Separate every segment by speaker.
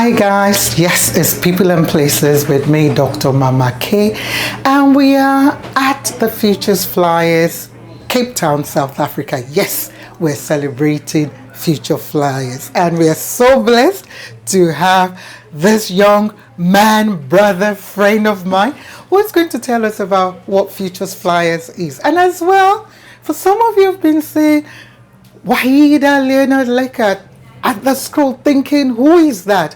Speaker 1: Hi guys, yes, it's People and Places with me, Dr. Mama K, and we are at the Futures Flyers, Cape Town, South Africa. Yes, we're celebrating Future Flyers, and we are so blessed to have this young man, brother, friend of mine, who's going to tell us about what Futures Flyers is. And as well, for some of you have been saying, Wahida Leonard Leckert at the school, thinking, who is that?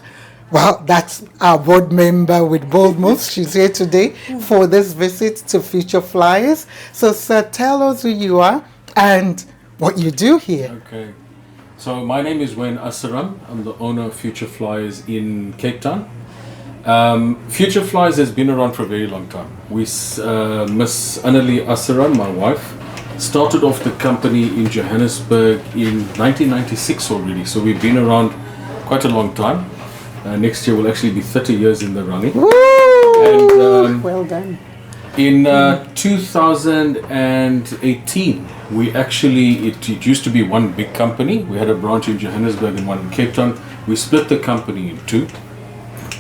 Speaker 1: Well, that's our board member with bold moves. She's here today for this visit to Future Flyers. So, sir, tell us who you are and what you do here.
Speaker 2: Okay. So, my name is Wayne Asaram. I'm the owner of Future Flyers in Cape Town. Future Flyers has been around for a very long time. Miss Annalie Asaram, my wife, started off the company in Johannesburg in 1996 already. So, we've been around quite a long time. Next year will actually be 30 years in the running.
Speaker 1: Woo!
Speaker 2: And,
Speaker 3: well done.
Speaker 2: In 2018, it used to be one big company. We had a branch in Johannesburg and one in Cape Town. We split the company in two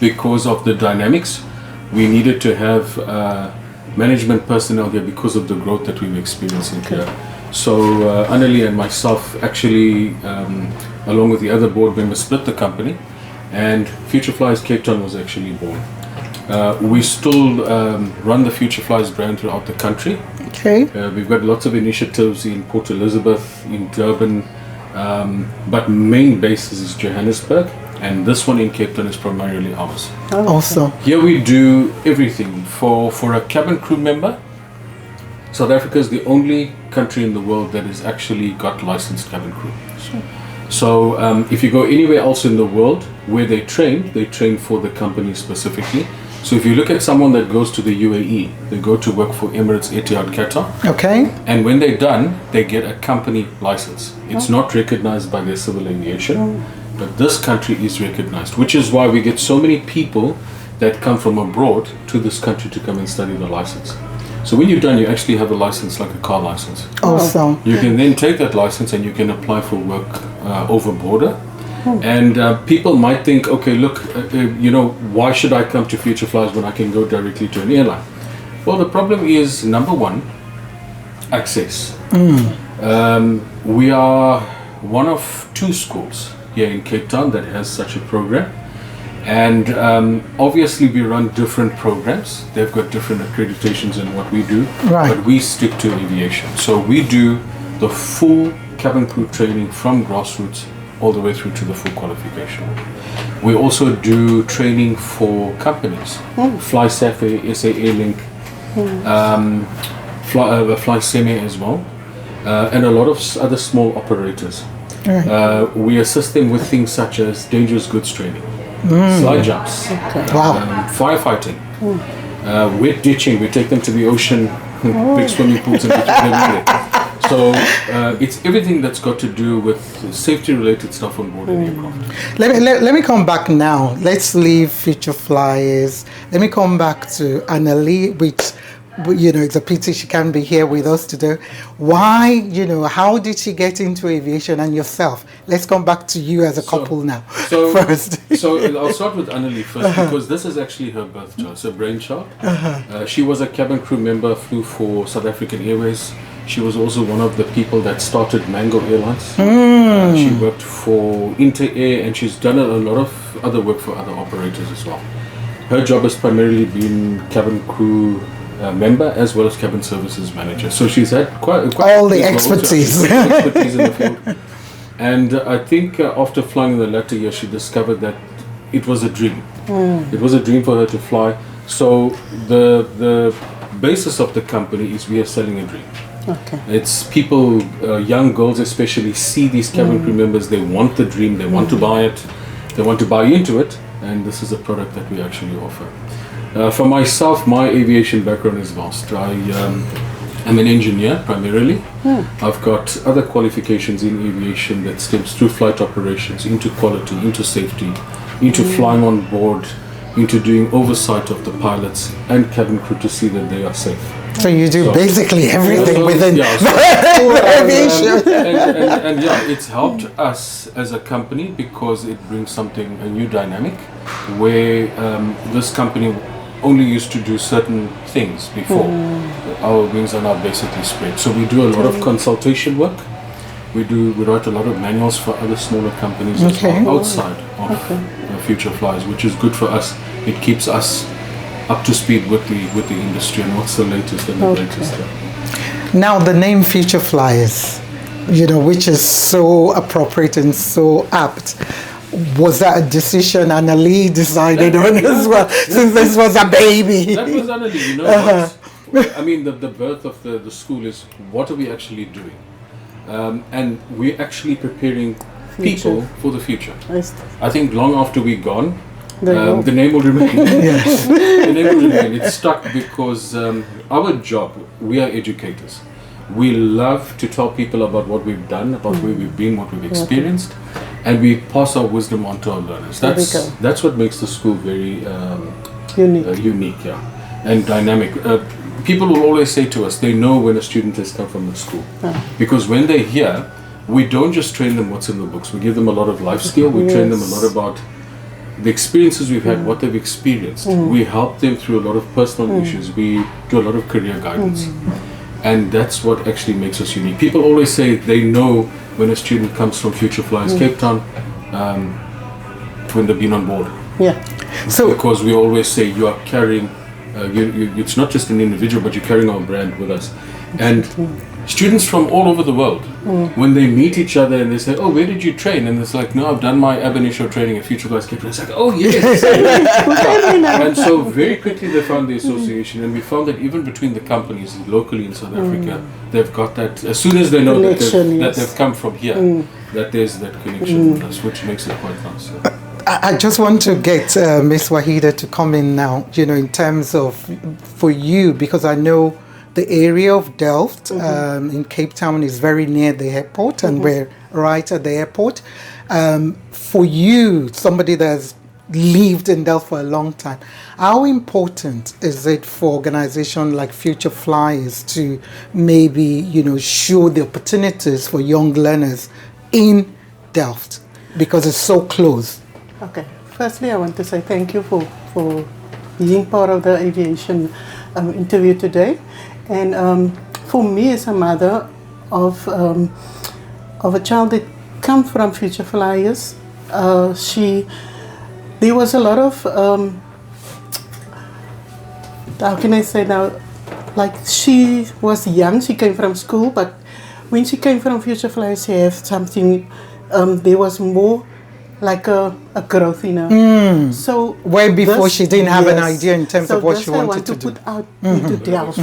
Speaker 2: because of the dynamics. We needed to have management personnel here because of the growth that we were experiencing here. So Annalie and myself actually, along with the other board members, split the company. And Future Flyers Cape Town was actually born. We still run the Future Flyers brand throughout the country.
Speaker 1: Okay.
Speaker 2: We've got lots of initiatives in Port Elizabeth, in Durban, but main basis is Johannesburg, and this one in Cape Town is primarily ours.
Speaker 1: Awesome.
Speaker 2: Here we do everything. For a cabin crew member, South Africa is the only country in the world that has actually got licensed cabin crew.
Speaker 3: Sure.
Speaker 2: So if you go anywhere else in the world where they train for the company specifically. So if you look at someone that goes to the UAE, they go to work for Emirates Etihad Qatar.
Speaker 1: Okay.
Speaker 2: And when they're done, they get a company license. It's not recognized by their civil aviation, but this country is recognized, which is why we get so many people that come from abroad to this country to come and study the license. So when you're done, you actually have a license like a car license.
Speaker 1: Awesome.
Speaker 2: You can then take that license and you can apply for work over border. And people might think, okay, look, why should I come to Future Flyers when I can go directly to an airline? Well, the problem is, number one, access. We are one of two schools here in Cape Town that has such a program. And obviously we run different programs. They've got different accreditations in what we do,
Speaker 1: Right.
Speaker 2: but we stick to aviation. So we do the full cabin crew training from grassroots all the way through to the full qualification. We also do training for companies, Fly Safe, SA Airlink, Fly Semi as well, and a lot of other small operators. We assist them with things such as dangerous goods training, slide jumps,
Speaker 1: Wow.
Speaker 2: firefighting, wet ditching. We take them to the ocean, big swimming pools, and teach them there. So it's everything that's got to do with safety-related stuff on board an aircraft.
Speaker 1: Let me come back now. Let's leave Future Flyers. Let me come back to Annalie, which, it's a pity she can't be here with us today. Why, how did she get into aviation, and yourself? Let's come back to you as a couple now. First.
Speaker 2: So I'll start with Annalie first, because this is actually her birth child, her brainchild. She was a cabin crew member, flew for South African Airways. She was also one of the people that started Mango Airlines. She worked for Inter Air, and she's done a lot of other work for other operators as well. Her job has primarily been cabin crew member as well as cabin services manager. So she's had quite
Speaker 1: all the expertise.
Speaker 2: Expertise in the field. And I think after flying in the latter year, she discovered that it was a dream. It was a dream for her to fly. So the basis of the company is we are selling a dream.
Speaker 3: Okay.
Speaker 2: It's people, young girls especially, see these cabin crew members, they want the dream, they want to buy it, they want to buy into it, and this is a product that we actually offer. For myself, my aviation background is vast. I'm an engineer primarily. I've got other qualifications in aviation that stems through flight operations, into quality, into safety, into flying on board, into doing oversight of the pilots and cabin crew to see that they are safe.
Speaker 1: So you do basically everything
Speaker 2: So,
Speaker 1: within
Speaker 2: yeah, so-
Speaker 1: the aviation.
Speaker 2: and yeah, it's helped us as a company because it brings something, a new dynamic, where this company only used to do certain things before. Our wings are now basically spread. So we do a lot of consultation work. We write a lot of manuals for other smaller companies as
Speaker 1: Okay.
Speaker 2: well, outside of Future Flyers, which is good for us. It keeps us up to speed with the industry and what's the latest and the greatest.
Speaker 1: Now the name Future Flyers, which is so appropriate and so apt. Was that a decision Annalie decided on as well, since this was a baby?
Speaker 2: That was Annalie, what? I mean, the birth of the school is what are we actually doing? And we're actually preparing people for the future. I think long after we're gone, the name will remain. The name will remain. It's stuck because our job, we are educators. We love to tell people about what we've done, about where we've been, what we've experienced, and we pass our wisdom on to our learners. That's what makes the school very unique, and dynamic. People will always say to us, they know when a student has come from the school. Because when they're here, we don't just train them what's in the books. We give them a lot of life skill. We train them a lot about the experiences we've had, what they've experienced. We help them through a lot of personal issues. We do a lot of career guidance. And that's what actually makes us unique. People always say they know when a student comes from Future Flyers Cape Town when they've been on board. So because we always say you are carrying, it's not just an individual, but you're carrying our brand with us. And students from all over the world, when they meet each other and they say, oh, where did you train? And it's like, no, I've done my ab initio training at Future Flyers Cape Town. It's like, oh, yes. And so very quickly they found the association, and we found that even between the companies locally in South Africa, they've got that, as soon as they know that they've come from here, that there's that connection with us, which makes it quite nice.
Speaker 1: I just want to get Miss Wahida to come in now, in terms of, for you, because I know the area of Delft in Cape Town is very near the airport, and we're right at the airport. For you, somebody that's lived in Delft for a long time, how important is it for organizations like Future Flyers to maybe, show the opportunities for young learners in Delft, because it's so close?
Speaker 3: Okay. Firstly, I want to say thank you for being part of the aviation interview today. And for me, as a mother of a child that come from Future Flyers, there was a lot of how can I say now, like she was young, she came from school, but when she came from Future Flyers, she had something. There was more like a growth in her. So
Speaker 1: way before she didn't have an idea in terms of what she wanted to do.
Speaker 3: Put out into Delft.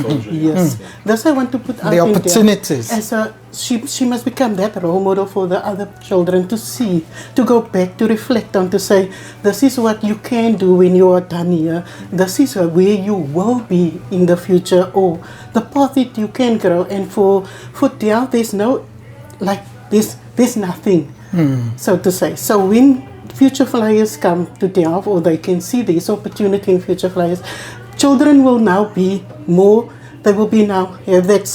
Speaker 3: Thus I want to put out
Speaker 1: the opportunities.
Speaker 3: As she must become that role model for the other children to see, to go back, to reflect on, to say, this is what you can do when you are done here. This is where you will be in the future, or the path that you can grow. And for Delft, there's no, like, there's nothing. So to say. So when Future Flyers come to Delft, or they can see this opportunity in Future Flyers, children will now be more, they will be now have that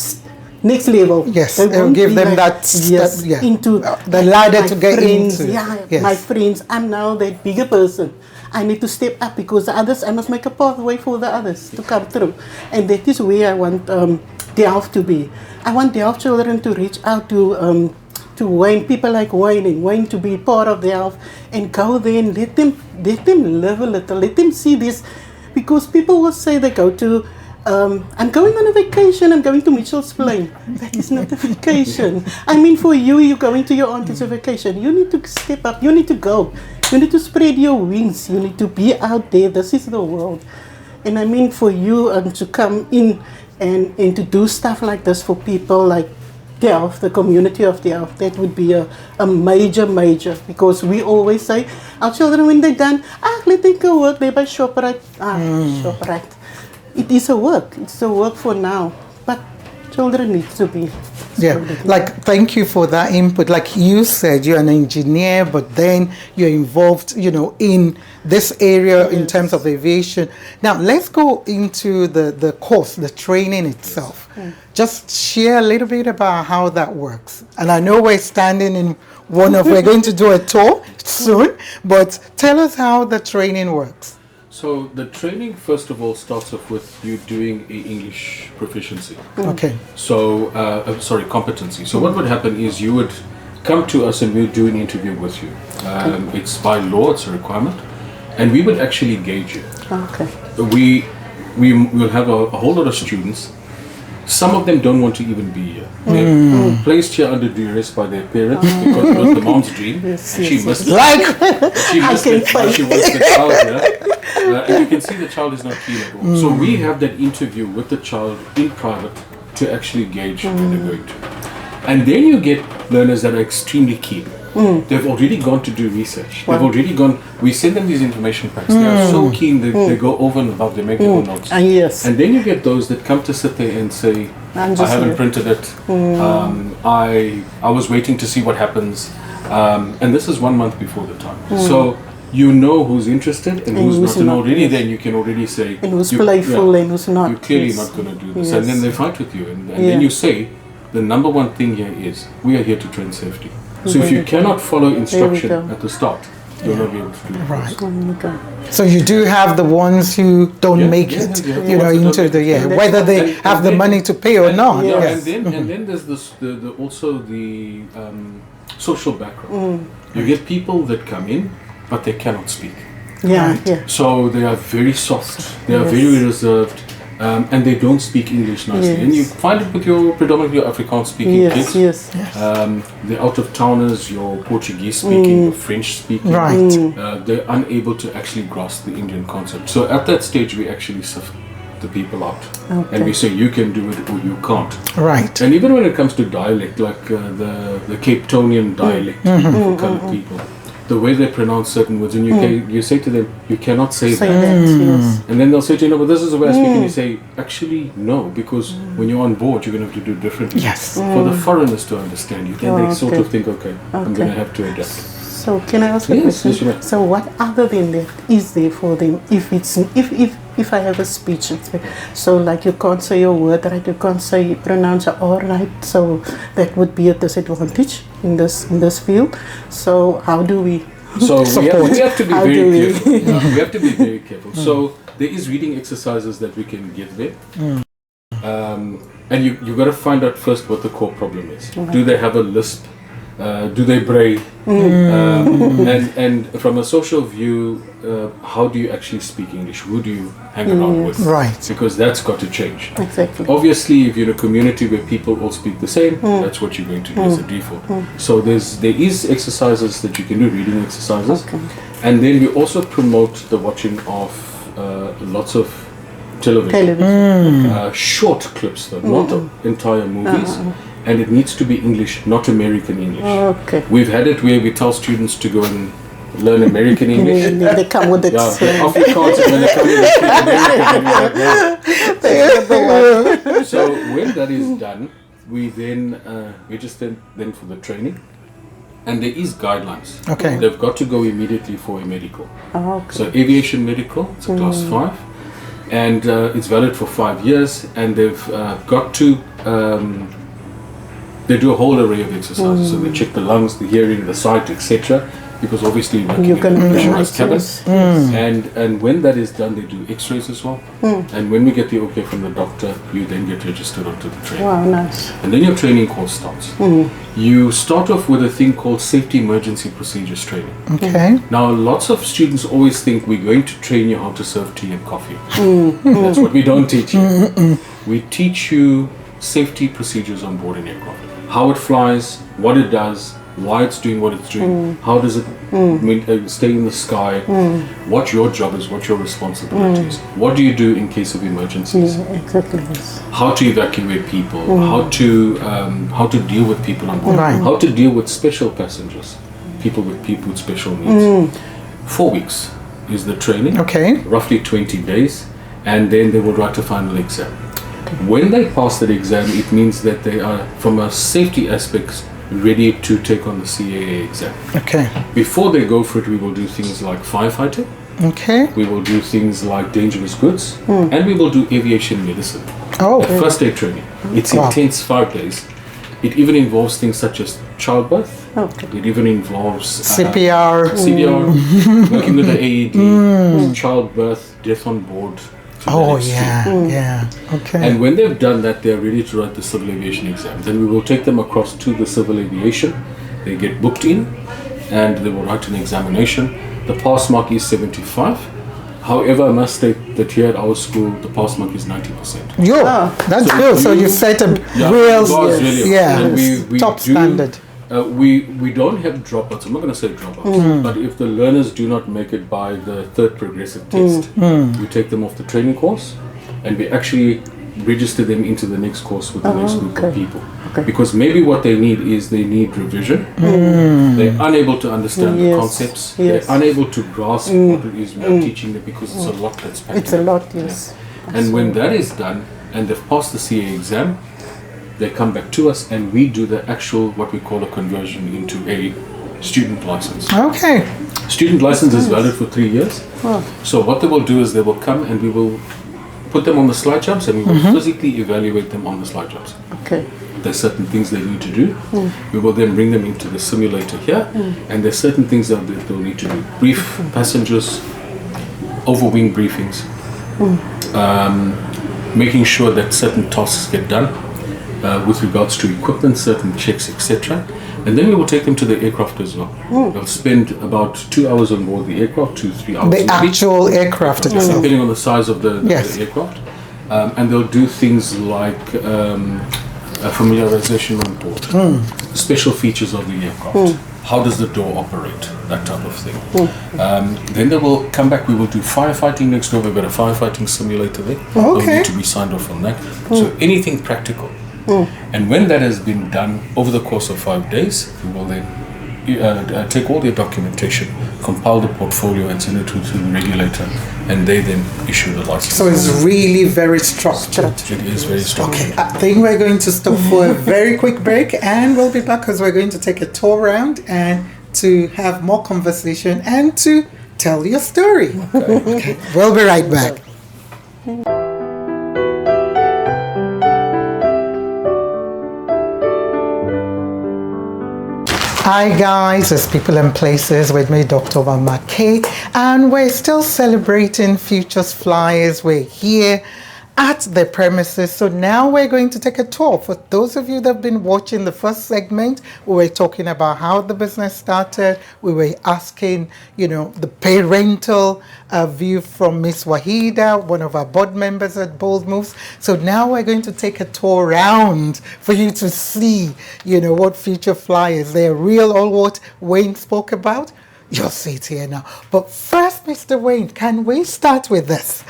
Speaker 3: next level.
Speaker 1: Yes, it will give them
Speaker 3: like,
Speaker 1: that
Speaker 3: into
Speaker 1: the ladder to get
Speaker 3: friends,
Speaker 1: into.
Speaker 3: My friends, I'm now that bigger person. I need to step up because the others, I must make a pathway for the others to come through. And that is where I want Delft to be. I want Delft children to reach out to Wayne, people like Wayne, and Wayne to be part of Delft and go there and let them live a little, let them see this, because people will say they go to, I'm going on a vacation, I'm going to Mitchell's Plain. That is not a vacation. I mean, for you, you're going to your auntie's vacation. You need to step up, you need to go, you need to spread your wings, you need to be out there. This is the world. And I mean, for you to come in and to do stuff like this for people like Delft, the community of Delft, that would be a major, because we always say, our children, when they're done, let them go work there by Shoprite. Shoprite. It is a work. It's a work for now. But children need to be
Speaker 1: Yeah, like thank you for that input. Like you said, you're an engineer, but then you're involved, in this area in terms of aviation. Now, let's go into the course, the training itself. Just share a little bit about how that works. And I know we're standing in we're going to do a tour soon, but tell us how the training works.
Speaker 2: So the training, first of all, starts off with you doing a English proficiency.
Speaker 1: Okay.
Speaker 2: So, competency. So what would happen is you would come to us and we'll do an interview with you. It's by law, it's a requirement. And we would actually gauge you.
Speaker 3: Okay.
Speaker 2: We will have a whole lot of students. Some of them don't want to even be here. They're placed here under duress by their parents because it was the mom's dream. She must she wants the child here. And you can see the child is not keen at all. So we have that interview with the child in private to actually gauge where they're going to. And then you get learners that are extremely keen. They've already gone to do research. They've already gone. We send them these information packs. They are so keen. They go over and above. They make their own notes.
Speaker 3: Yes.
Speaker 2: And then you get those that come to sit there and say, "I haven't printed it. I was waiting to see what happens." And this is 1 month before the time. So you know who's interested and who's not. And already then you can already say,
Speaker 3: and who's playful and who's not.
Speaker 2: You're clearly not going to do this. And then they fight with you. And then you say, the number one thing here is we are here to train safety. So if you cannot follow instruction at the start, you'll not be able to do it.
Speaker 1: Right. So you do have the ones who don't make it, into the whether they have the money to pay or not.
Speaker 2: Yes. And then there's this also the social background. You get people that come in, but they cannot speak. So they are very soft. They are very reserved. And they don't speak English nicely. And you find it with your predominantly Afrikaans speaking kids. The out of towners, your Portuguese speaking, your French speaking.
Speaker 1: Right.
Speaker 2: They're unable to actually grasp the Indian concept. So at that stage, we actually sift the people out. And we say, you can do it or you can't.
Speaker 1: Right.
Speaker 2: And even when it comes to dialect, like the Cape Townian dialect for colored people, the way they pronounce certain words, and you say to them, you cannot say that. And then they'll say to you, no, but this is the way I speak. And you say, actually, no, because when you're on board, you're going to have to do it differently.
Speaker 1: Yes.
Speaker 2: For the foreigners to understand you, then they sort of think, okay, I'm going to have to adapt.
Speaker 3: So can I ask a question?
Speaker 2: Yes,
Speaker 3: so what other than that is there for them if I have a speech? So like you can't say your word right, you can't pronounce your R right, so that would be a disadvantage in this field. So how do we
Speaker 2: So we have to be very careful. We have to be very careful. So there is reading exercises that we can give them. And you got to find out first what the core problem is. Do they have a lisp? Do they bray? And from a social view, how do you actually speak English? Who do you hang around with?
Speaker 1: Right.
Speaker 2: Because that's got to change.
Speaker 3: Exactly.
Speaker 2: Obviously, if you're in a community where people all speak the same, that's what you're going to do as a default. So there is exercises that you can do, reading exercises. And then we also promote the watching of lots of television. Short clips though, not entire movies. And it needs to be English, not American English. We've had it where we tell students to go and learn American English.
Speaker 3: They come with it.
Speaker 2: Afrikaans, and then they come with American. So when that is done, we then register them for the training. And there is guidelines.
Speaker 1: Okay.
Speaker 2: They've got to go immediately for a medical. So aviation medical, it's a class 5. And it's valid for 5 years. And they've got to... they do a whole array of exercises. So they check the lungs, the hearing, the sight, etc. Because obviously you can pressurized cabin. And when that is done, they do X-rays as well. And when we get the okay from the doctor, you then get registered onto the training.
Speaker 3: Wow, nice.
Speaker 2: And then your training course starts. You start off with a thing called safety emergency procedures training.
Speaker 1: Okay.
Speaker 2: Now, lots of students always think we're going to train you how to serve tea and coffee. That's what we don't teach you. We teach you safety procedures on board an aircraft. How it flies, what it does, why it's doing what it's doing, how does it stay in the sky, what your job is, what your responsibilities, what do you do in case of emergencies,
Speaker 3: Exactly. Yes.
Speaker 2: how to evacuate people, how to deal with people on board, how to deal with special passengers, people with special needs. 4 weeks is the training,
Speaker 1: Okay.
Speaker 2: roughly 20 days, and then they will write a final exam. When they pass that exam, it means that they are, from a safety aspects, ready to take on the CAA exam.
Speaker 1: Okay.
Speaker 2: Before they go for it, we will do things like firefighting,
Speaker 1: Okay.
Speaker 2: we will do things like dangerous goods, and we will do aviation medicine.
Speaker 1: Oh.
Speaker 2: First aid training. It's
Speaker 1: Wow.
Speaker 2: intense 5 days. It even involves things such as childbirth.
Speaker 3: Okay.
Speaker 2: It even involves
Speaker 1: CPR.
Speaker 2: CPR, working with the AED, childbirth, death on board. to the
Speaker 1: Oh
Speaker 2: extreme.
Speaker 1: yeah. Okay.
Speaker 2: And when they've done that, they're ready to write the civil aviation exam. Then we will take them across to the civil aviation. They get booked in and they will write an examination. The pass mark is 75. However, I must state that here at our school, the pass mark is 90%.
Speaker 1: Yo, that's good. So you set a real,
Speaker 2: God's really
Speaker 1: yeah,
Speaker 2: and we
Speaker 1: top
Speaker 2: do,
Speaker 1: standard.
Speaker 2: We don't have dropouts. I'm not going to say dropouts, but if the learners do not make it by the third progressive test, we take them off the training course, and we actually register them into the next course with the next group of people. Because maybe what they need is they need revision. They're unable to understand the concepts. They're unable to grasp what it is we are teaching them because it's a lot that's packed.
Speaker 3: It's a lot, yes.
Speaker 2: And when that is done and they've passed the CA exam, they come back to us and we do the actual, what we call a conversion into a student license.
Speaker 1: Okay.
Speaker 2: Student license is valid for 3 years. So what they will do is they will come and we will put them on the slide jumps and we will physically evaluate them on the slide jumps.
Speaker 3: Okay.
Speaker 2: There's certain things they need to do. We will then bring them into the simulator here and there's certain things that they'll need to do. Brief passengers, over-wing briefings, making sure that certain tasks get done with regards to equipment, certain checks, etc. And then we will take them to the aircraft as well. They'll spend about 2 hours on board the aircraft, 2-3 hours.
Speaker 1: The actual aircraft itself.
Speaker 2: Depending on the size of the aircraft. And they'll do things like familiarization on board, special features of the aircraft. How does the door operate? That type of thing. Then they will come back. We will do firefighting next door. We've got a firefighting simulator there. They'll need to be signed off on that. So anything practical. And when that has been done over the course of 5 days, we will then take all their documentation, compile the portfolio, and send it to the regulator, and they then issue the license.
Speaker 1: So it's really very structured.
Speaker 2: It is very structured.
Speaker 1: Okay, I think we're going to stop for a very quick break and we'll be back because we're going to take a tour around and to have more conversation and to tell your story. Okay. We'll be right back. Hi guys, it's People and Places with me, Dr. Mama K, and we're still celebrating Futures Flyers. We're here at the premises. So now we're going to take a tour. For those of you that have been watching the first segment, we were talking about how the business started. We were asking, the parental view from Miss Wahida, one of our board members at Bold Moves. So now we're going to take a tour around for you to see, what Future Flyers, they're real, all what Wayne spoke about. You'll see it here now. But first, Mr. Wayne, can we start with this?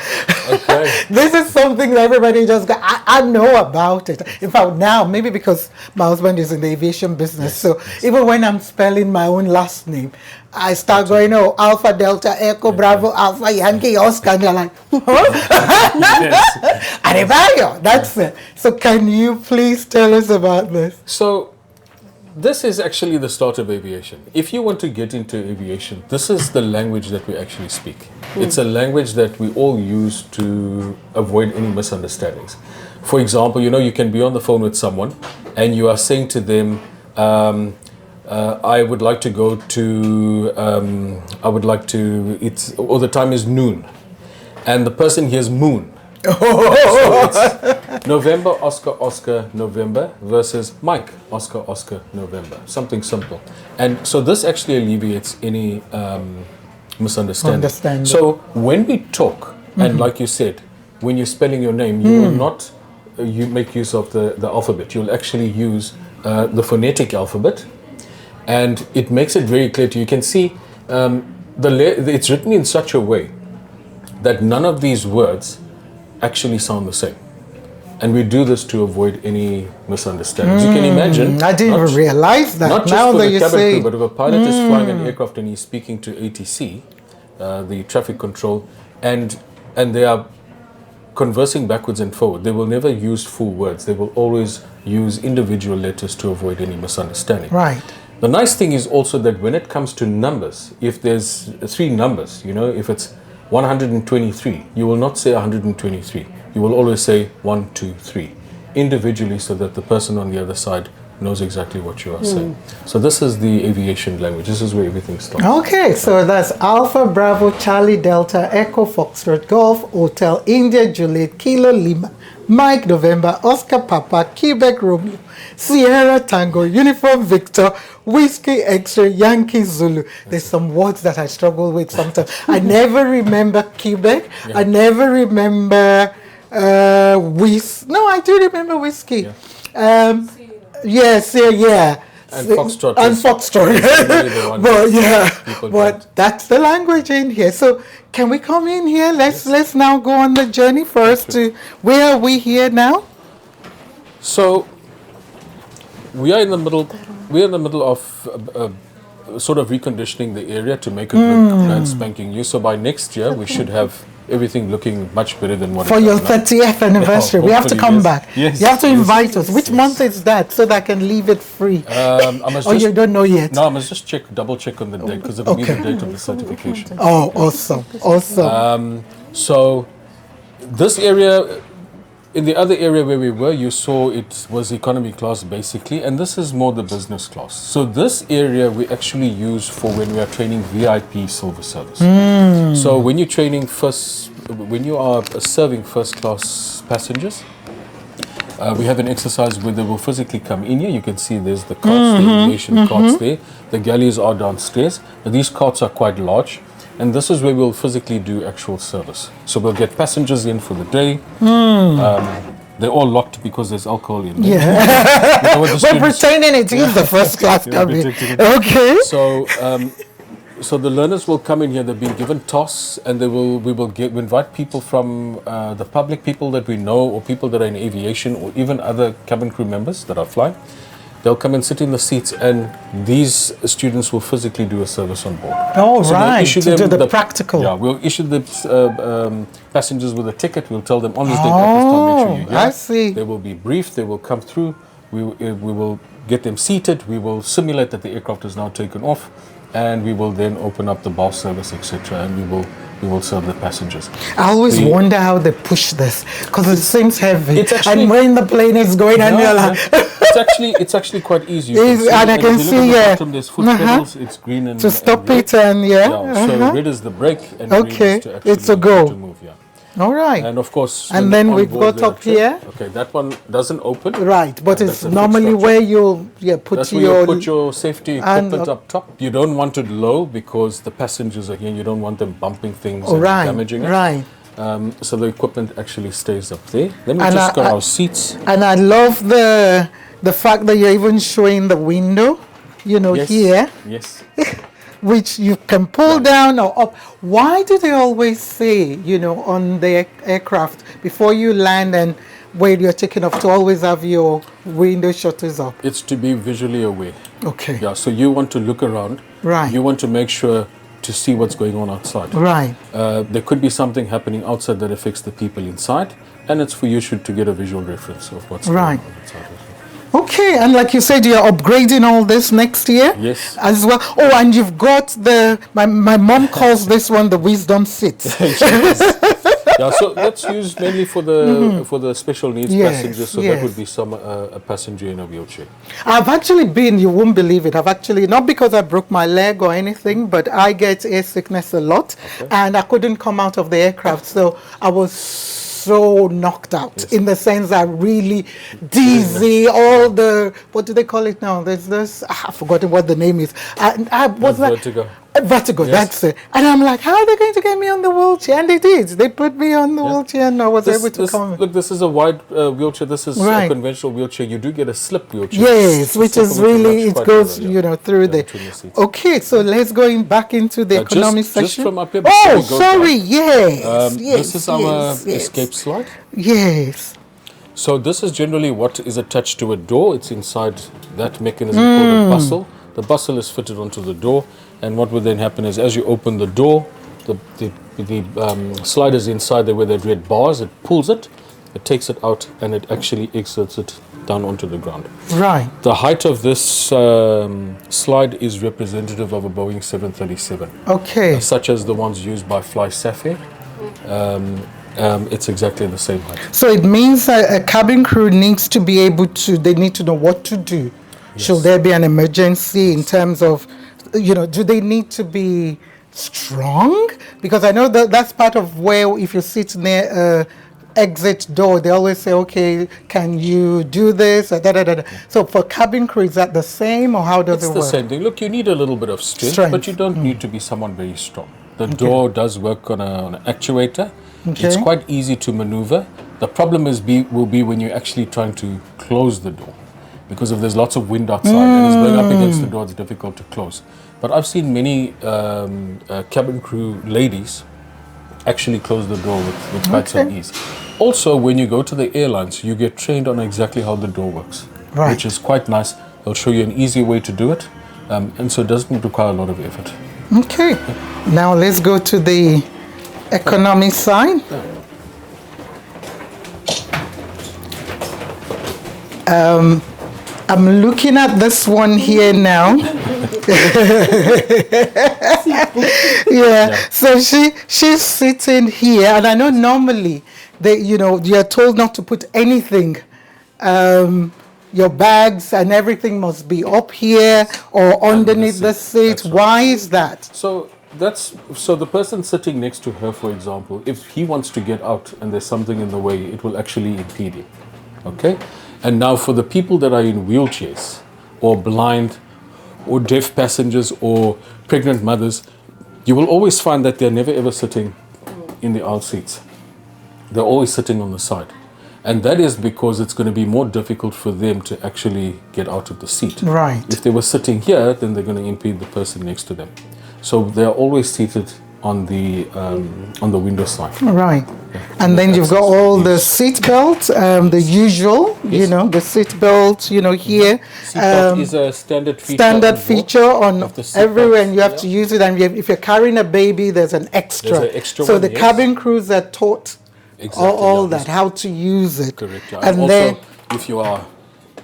Speaker 2: Okay.
Speaker 1: This is something that everybody just got. I know about it. In fact, now, maybe because my husband is in the aviation business, so even when I'm spelling my own last name, I start going, Alpha, Delta, Echo, Bravo, Alpha, Yankee, Oscar, and you're like, huh? Adebayo, that's it. So can you please tell us about this?
Speaker 2: So, this is actually the start of aviation. If you want to get into aviation, this is the language that we actually speak. It's a language that we all use to avoid any misunderstandings. For example, you can be on the phone with someone and you are saying to them, I would like to go to, or the time is noon. And the person hears moon. So it's November, Oscar, November versus Mike, Oscar, November. Something simple. And so this actually alleviates any misunderstanding. So when we talk, and like you said, when you're spelling your name, you will not you make use of the alphabet. You'll actually use the phonetic alphabet. And it makes it very clear to you. You can see it's written in such a way that none of these words actually sound the same. And we do this to avoid any misunderstandings. You can imagine.
Speaker 1: I didn't even realize that.
Speaker 2: Not just
Speaker 1: now
Speaker 2: for
Speaker 1: that
Speaker 2: the
Speaker 1: you
Speaker 2: cabin
Speaker 1: say,
Speaker 2: crew, but if a pilot is flying an aircraft and he's speaking to ATC, the traffic control, and they are conversing backwards and forward, they will never use full words. They will always use individual letters to avoid any misunderstanding.
Speaker 1: Right.
Speaker 2: The nice thing is also that when it comes to numbers, if there's 3 numbers, if it's 123, you will not say 123. You will always say 1, 2, 3 individually, so that the person on the other side knows exactly what you are saying. So this is the aviation language. This is where everything starts.
Speaker 1: Okay, so that's Alpha Bravo Charlie Delta Echo Foxtrot Golf Hotel India Juliet Kilo Lima Mike November Oscar Papa Quebec Romeo Sierra Tango Uniform Victor Whiskey X-ray Yankee Zulu. There's some words that I struggle with sometimes. I never remember Quebec.
Speaker 2: Yeah.
Speaker 1: I never remember No, I do remember whiskey. Yes, yeah.
Speaker 2: And Foxtrot.
Speaker 1: And Foxtrot. But yeah, but that's the language in here. So can we come in here? Let's now go on the journey first to where are we here now?
Speaker 2: So we are in the middle. We are in the middle of sort of reconditioning the area to make it look brand spanking new. So by next year, we should have everything looking much better than what
Speaker 1: for your 30th anniversary. We have to come back.
Speaker 2: Yes,
Speaker 1: you have to invite us. Which month is that, so that I can leave it free? You don't know yet?
Speaker 2: No, I must just double check on the date, because it'll be the date of the certification.
Speaker 1: Oh, awesome.
Speaker 2: So this area, in the other area where we were, you saw it was economy class basically, and this is more the business class. So this area we actually use for when we are training VIP silver service. So when you're training when you are serving first class passengers, we have an exercise where they will physically come in here. You can see there's the carts, the aviation carts there. The galleys are downstairs. But these carts are quite large. And this is where we'll physically do actual service. So we'll get passengers in for the day. They're all locked because there's alcohol in there.
Speaker 1: Yeah. We're pretending it is the first class cabin. Okay.
Speaker 2: So the learners will come in here. They've been given tasks, and we will invite people from the public, people that we know, or people that are in aviation, or even other cabin crew members that are flying. They'll come and sit in the seats, and these students will physically do a service on board.
Speaker 1: Oh, so right, to do the practical.
Speaker 2: Yeah, we'll issue the passengers with a ticket. We'll tell them on this day, at this time, make sure you're here.
Speaker 1: I see.
Speaker 2: They will be briefed. They will come through. We will get them seated. We will simulate that the aircraft is now taken off, and we will then open up the bar service, etc., and we will serve the passengers.
Speaker 1: I always wonder how they push this, because it seems heavy.
Speaker 2: It's actually,
Speaker 1: and when the plane is going, and you're like,
Speaker 2: it's actually quite easy.
Speaker 1: And I can see,
Speaker 2: there's foot pedals. It's green and
Speaker 1: to stop
Speaker 2: and
Speaker 1: it, and
Speaker 2: So red is the brake, and green is to actually
Speaker 1: it's a go.
Speaker 2: to move.
Speaker 1: All right.
Speaker 2: And of course,
Speaker 1: and then we've got up here.
Speaker 2: Okay, that one doesn't open.
Speaker 1: Right, but it's normally where you'll put
Speaker 2: your safety equipment up top. You don't want it low because the passengers are here. You don't want them bumping things and damaging it.
Speaker 1: Right.
Speaker 2: So the equipment actually stays up there. Let me just got our seats.
Speaker 1: And I love the fact that you're even showing the window. Here.
Speaker 2: Yes.
Speaker 1: Which you can pull down or up. Why do they always say, on the aircraft, before you land and when you're taking off, to always have your window shutters up?
Speaker 2: It's to be visually aware.
Speaker 1: Okay.
Speaker 2: Yeah, so you want to look around.
Speaker 1: Right.
Speaker 2: You want to make sure to see what's going on outside.
Speaker 1: Right.
Speaker 2: There could be something happening outside that affects the people inside, and it's for you to get a visual reference of what's going on outside.
Speaker 1: Okay, and like you said, you're upgrading all this next year?
Speaker 2: Yes.
Speaker 1: As well. Oh, and you've got my mom calls this one the wisdom seat.
Speaker 2: Yeah, so that's used mainly for the special needs passengers. So that would be a passenger in a wheelchair.
Speaker 1: I've actually been, you won't believe it, I've actually, not because I broke my leg or anything, but I get air sickness a lot, and I couldn't come out of the aircraft, so I was so knocked out in the sense that really dizzy, all the, what do they call it now? There's this, I've forgotten what the name is.
Speaker 2: Vertigo.
Speaker 1: Vertigo, that's it. And I'm like, how are they going to get me on the wheelchair? And they did. They put me on the wheelchair, and I was able to come.
Speaker 2: Look, this is a wide wheelchair. This is a conventional wheelchair. You do get a slip wheelchair.
Speaker 1: Yes, which is really, it goes, through the. Okay, so let's go back into the economy section.
Speaker 2: Just from up here.
Speaker 1: Oh, sorry, yes.
Speaker 2: This is our escape slide.
Speaker 1: Yes.
Speaker 2: So this is generally what is attached to a door. It's inside that mechanism called a bustle. The bustle is fitted onto the door, and what would then happen is, as you open the door, the The slider's inside there with the red bars. It pulls it, it takes it out, and it actually exits it down onto the ground.
Speaker 1: Right.
Speaker 2: The height of this slide is representative of a Boeing 737,
Speaker 1: Okay.
Speaker 2: such as the ones used by Fly Sapphire. It's exactly the same height.
Speaker 1: So it means that a cabin crew needs to be able to, they need to know what to do. Should there be an emergency in terms of, do they need to be strong? Because I know that that's part of where if you sit near a exit door, they always say, okay, can you do this? Da, da, da, da. So for cabin crew, is that the same or how does
Speaker 2: It's
Speaker 1: it
Speaker 2: the
Speaker 1: work?
Speaker 2: same thing. Look, you need a little bit of strength. But you don't need to be someone very strong. The door does work on an actuator. It's quite easy to maneuver. The problem will be when you're actually trying to close the door. Because if there's lots of wind outside and it's blowing up against the door, it's difficult to close. But I've seen many cabin crew ladies actually close the door with quite some ease. Also, when you go to the airlines, you get trained on exactly how the door works, which is quite nice. They'll show you an easy way to do it, and so it doesn't require a lot of effort.
Speaker 1: Okay. Now let's go to the economy side. I'm looking at this one here now. So she's sitting here, and I know normally you're told not to put anything. Your bags and everything must be up here or underneath the seat. Why is that?
Speaker 2: So the person sitting next to her, for example, if he wants to get out and there's something in the way, it will actually impede him. Okay? And now for the people that are in wheelchairs or blind or deaf passengers or pregnant mothers, you will always find that they're never ever sitting in the aisle seats. They're always sitting on the side. And that is because it's going to be more difficult for them to actually get out of the seat.
Speaker 1: Right.
Speaker 2: If they were sitting here, then they're going to impede the person next to them. So they're always seated on the window side.
Speaker 1: Right. And then you've got all the seat belts, the usual, the seat belt, here.
Speaker 2: Seat belt is a standard feature.
Speaker 1: On everywhere, and you have to use it. And if you're carrying a baby, there's an extra.
Speaker 2: There's an extra
Speaker 1: so
Speaker 2: one,
Speaker 1: the cabin crews are taught all that, how to use it.
Speaker 2: Correct. Yeah.
Speaker 1: And
Speaker 2: also,
Speaker 1: then,
Speaker 2: if you are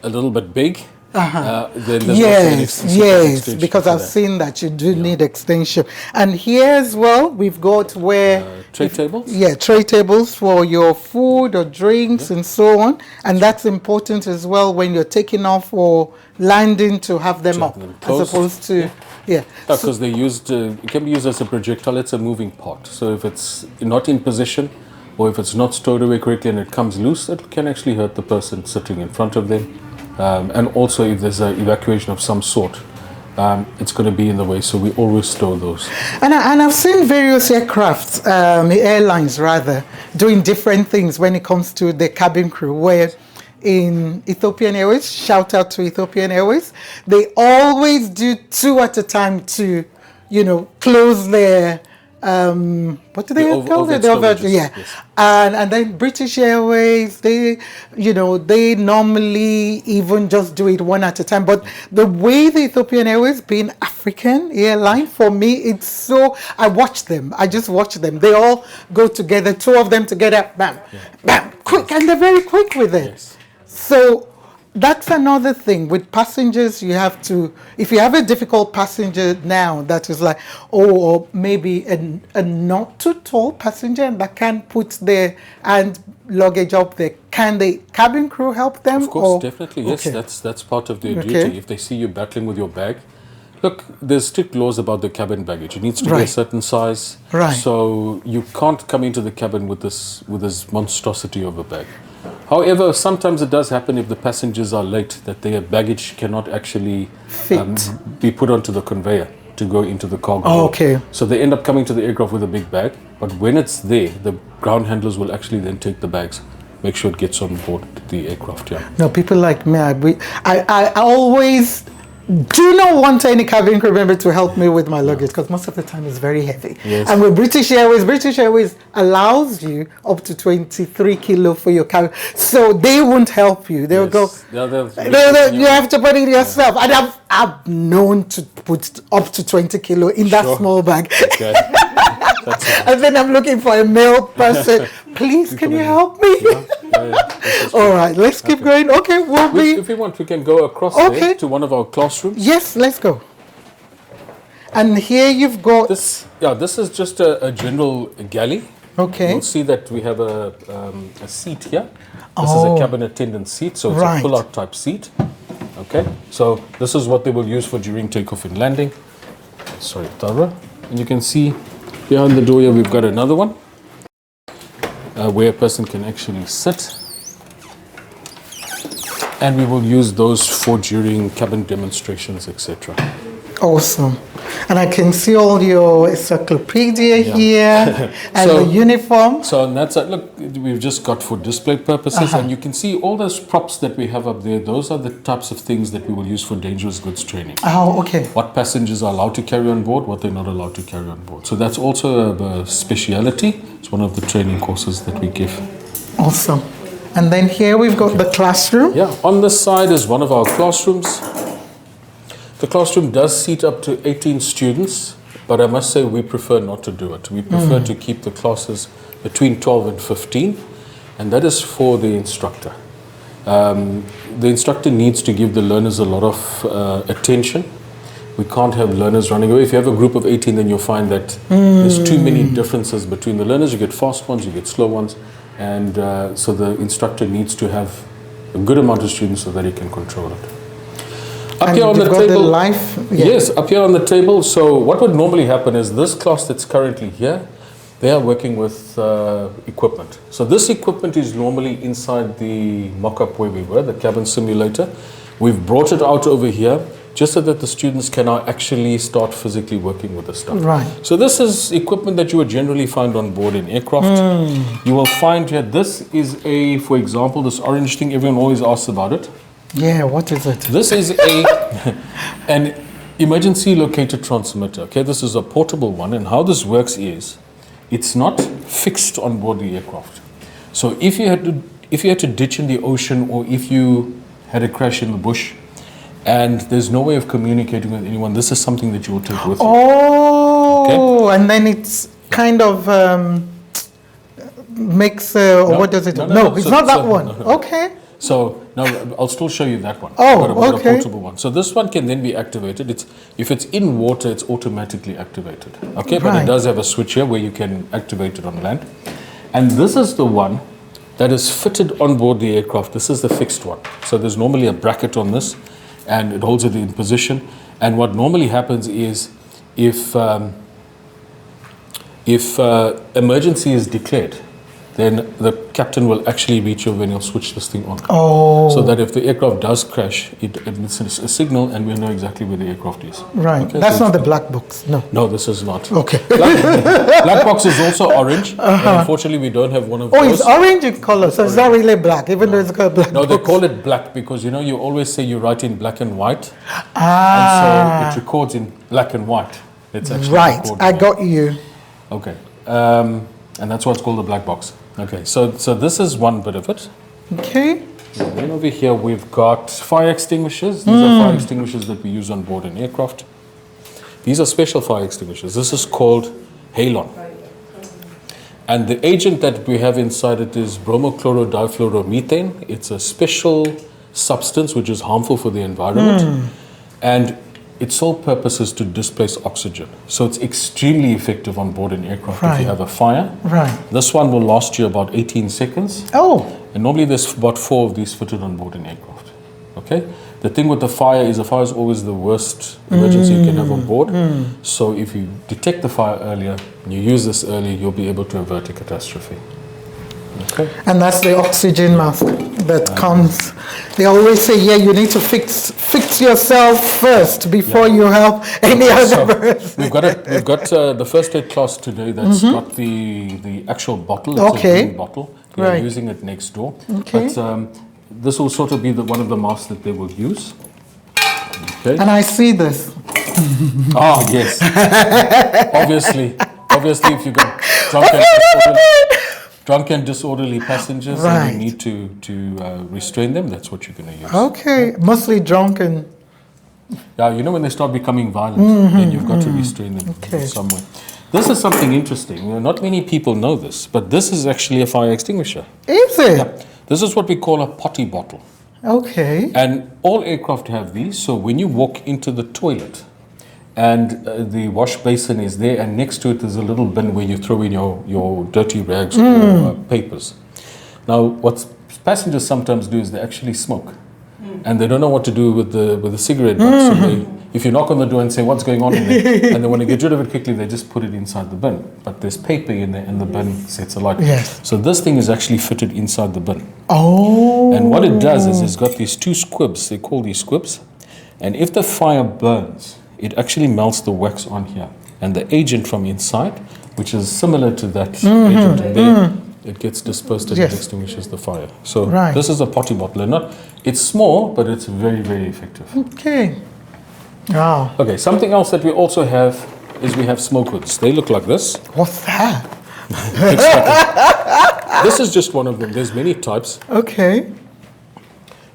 Speaker 2: a little bit big, then there's
Speaker 1: yes, because I've seen that you do need extension. And here as well, we've got where
Speaker 2: tray tables.
Speaker 1: Yeah, tray tables for your food or drinks and so on. And that's important as well when you're taking off or landing to have them up, as opposed to
Speaker 2: because they used it can be used as a projectile. It's a moving part. So if it's not in position, or if it's not stowed away correctly and it comes loose, it can actually hurt the person sitting in front of them. And also if there's an evacuation of some sort, it's going to be in the way, so we always store those.
Speaker 1: And I've seen various aircrafts, airlines rather, doing different things when it comes to the cabin crew, where in Ethiopian Airways, shout out to Ethiopian Airways, they always do two at a time to, close their what do they call it?
Speaker 2: Yes.
Speaker 1: And then British Airways, they normally even just do it one at a time. But the way the Ethiopian Airways, being African airline, for me, it's so, I just watch them. They all go together, two of them together, bam, bam, quick, and they're very quick with it.
Speaker 2: Yes.
Speaker 1: So that's another thing with passengers. You have to, if you have a difficult passenger now that is like, or maybe a not too tall passenger and that can't put their hand luggage up there, can the cabin crew help them?
Speaker 2: Of course, definitely. Yes, that's part of their duty. If they see you battling with your bag, look, there's strict laws about the cabin baggage. It needs to be a certain size.
Speaker 1: Right.
Speaker 2: So you can't come into the cabin with this monstrosity of a bag. However, sometimes it does happen if the passengers are late that their baggage cannot actually be put onto the conveyor to go into the cargo.
Speaker 1: Oh, okay.
Speaker 2: So they end up coming to the aircraft with a big bag, but when it's there, the ground handlers will actually then take the bags, make sure it gets on board the aircraft. Yeah.
Speaker 1: No, people like me, I always do not want any cabin crew member to help me with my luggage because most of the time it's very heavy.
Speaker 2: Yes.
Speaker 1: And with British Airways allows you up to 23 kilo for your cabin. So they won't help you. They'll go, you have to put it yourself. And I've known to put up to 20 kilo in that small bag.
Speaker 2: Okay. That's it.
Speaker 1: And then I'm looking for a male person. Please, can you help me? All right, let's keep going. Okay, we'll be.
Speaker 2: If you want, we can go across
Speaker 1: Okay.
Speaker 2: there to one of our classrooms.
Speaker 1: Yes, let's go. And here you've got.
Speaker 2: This is just a general galley.
Speaker 1: Okay.
Speaker 2: You'll see that we have a seat here. This is a cabin attendant seat, so it's
Speaker 1: Right.
Speaker 2: a pull-out type seat. Okay, so this is what they will use for during takeoff and landing. Sorry, Tara. And you can see behind the door here we've got another one where a person can actually sit. And we will use those for during cabin demonstrations, etc.
Speaker 1: Awesome. And I can see all your encyclopedia here and
Speaker 2: So-
Speaker 1: the uniform.
Speaker 2: So and that's look, we've just got for display purposes, and you can see all those props that we have up there. Those are the types of things that we will use for dangerous goods training.
Speaker 1: Oh, okay.
Speaker 2: What passengers are allowed to carry on board, what they're not allowed to carry on board. So that's also a speciality. It's one of the training courses that we give.
Speaker 1: Awesome. And then here we've got the classroom.
Speaker 2: Yeah, on this side is one of our classrooms. The classroom does seat up to 18 students, but I must say we prefer not to do it. We prefer to keep the classes between 12 and 15, and that is for the instructor. The instructor needs to give the learners a lot of attention. We can't have learners running away. If you have a group of 18, then you'll find that there's too many differences between the learners. You get fast ones, you get slow ones, and so the instructor needs to have a good amount of students so that he can control it. Up
Speaker 1: And
Speaker 2: here on the
Speaker 1: you've got
Speaker 2: table,
Speaker 1: the life. Yeah.
Speaker 2: yes, up here on the table. So what would normally happen is this class that's currently here, they are working with equipment. So this equipment is normally inside the mock-up where we were, the cabin simulator. We've brought it out over here just so that the students can now actually start physically working with the stuff.
Speaker 1: Right.
Speaker 2: So this is equipment that you would generally find on board in aircraft. You will find here, this is for example, this orange thing, everyone always asks about it.
Speaker 1: Yeah, what is it?
Speaker 2: This is an emergency locator transmitter. Okay, this is a portable one, and how this works is, it's not fixed on board the aircraft. So if you had to ditch in the ocean, or if you had a crash in the bush, and there's no way of communicating with anyone, this is something that you will take with you.
Speaker 1: Oh, and then it's kind of makes. Or what does it do? No, it's not that one.
Speaker 2: no.
Speaker 1: Okay.
Speaker 2: So now I'll still show you that one.
Speaker 1: Oh,
Speaker 2: I've got
Speaker 1: okay.
Speaker 2: a portable one. So this one can then be activated. If it's in water, it's automatically activated. Okay, but
Speaker 1: Right.
Speaker 2: it does have a switch here where you can activate it on land. And this is the one that is fitted on board the aircraft. This is the fixed one. So there's normally a bracket on this, and it holds it in position. And what normally happens is, if emergency is declared, then the captain will actually reach over and he'll switch this thing on.
Speaker 1: Oh,
Speaker 2: So that if the aircraft does crash, it emits a signal and we know exactly where the aircraft is.
Speaker 1: right.
Speaker 2: Okay,
Speaker 1: That's
Speaker 2: so
Speaker 1: not the black box. No.
Speaker 2: No, this is not.
Speaker 1: Okay.
Speaker 2: Black box is also orange. And unfortunately, we don't have one of
Speaker 1: Oh,
Speaker 2: those.
Speaker 1: it's orange in color, so it's not really black, even though it's got a black
Speaker 2: No, they
Speaker 1: box.
Speaker 2: call it black because you always say you write in black and white,
Speaker 1: Ah,
Speaker 2: and so it records in black and white. It's actually
Speaker 1: right.
Speaker 2: recorded
Speaker 1: I
Speaker 2: there.
Speaker 1: got you.
Speaker 2: Okay, and that's why it's called the black box. Okay, so this is one bit of it.
Speaker 1: Okay.
Speaker 2: And then over here we've got fire extinguishers. These are fire extinguishers that we use on board an aircraft. These are special fire extinguishers. This is called Halon. And the agent that we have inside it is bromochloro-difluoromethane. It's a special substance which is harmful for the environment. And its sole purpose is to displace oxygen. So it's extremely effective on board an aircraft if
Speaker 1: Right.
Speaker 2: you have a fire.
Speaker 1: Right.
Speaker 2: This one will last you about 18 seconds.
Speaker 1: Oh,
Speaker 2: And normally there's about 4 of these fitted on board an aircraft. Okay? The thing with the fire is is always the worst emergency you can have on board. So if you detect the fire earlier, and you use this early, you'll be able to avert a catastrophe. Okay?
Speaker 1: and that's the oxygen mask that comes. They always say, yeah, you need to fix yourself first before you help any other person.
Speaker 2: We've got the first aid class today that's got the actual bottle. It's
Speaker 1: Okay.
Speaker 2: a green bottle. We're
Speaker 1: Right.
Speaker 2: using it next door.
Speaker 1: Okay.
Speaker 2: But this will sort of be one of the masks that they will use. Okay.
Speaker 1: And I see this.
Speaker 2: Oh, yes. Obviously, if you've got drunk and disorderly passengers
Speaker 1: Right.
Speaker 2: and you need to restrain them, that's what you're going to use.
Speaker 1: Okay, mostly drunk and
Speaker 2: Yeah, when they start becoming violent, then you've got to restrain them
Speaker 1: Okay.
Speaker 2: in some way. This is something interesting. Not many people know this, but this is actually a fire extinguisher.
Speaker 1: Is it?
Speaker 2: This is what we call a potty bottle.
Speaker 1: Okay.
Speaker 2: And all aircraft have these, so when you walk into the toilet and the wash basin is there, and next to it is a little bin where you throw in your dirty rags or papers. Now, what passengers sometimes do is they actually smoke. And they don't know what to do with the cigarette box. So if you knock on the door and say, what's going on in there? And they want to get rid of it quickly, they just put it inside the bin. But there's paper in there and the bin sets alight.
Speaker 1: Yes.
Speaker 2: So this thing is actually fitted inside the bin.
Speaker 1: Oh.
Speaker 2: And what it does is it's got these two squibs, they call these squibs. And if the fire burns, it actually melts the wax on here. And the agent from inside, which is similar to that agent there, it gets dispersed and it extinguishes the fire. So this is a potty bottle. And it's small, but it's very, very effective.
Speaker 1: Okay. Wow.
Speaker 2: Okay, something else that we also have is we have smoke hoods. They look like this.
Speaker 1: What's that?
Speaker 2: This is just one of them. There's many types.
Speaker 1: Okay.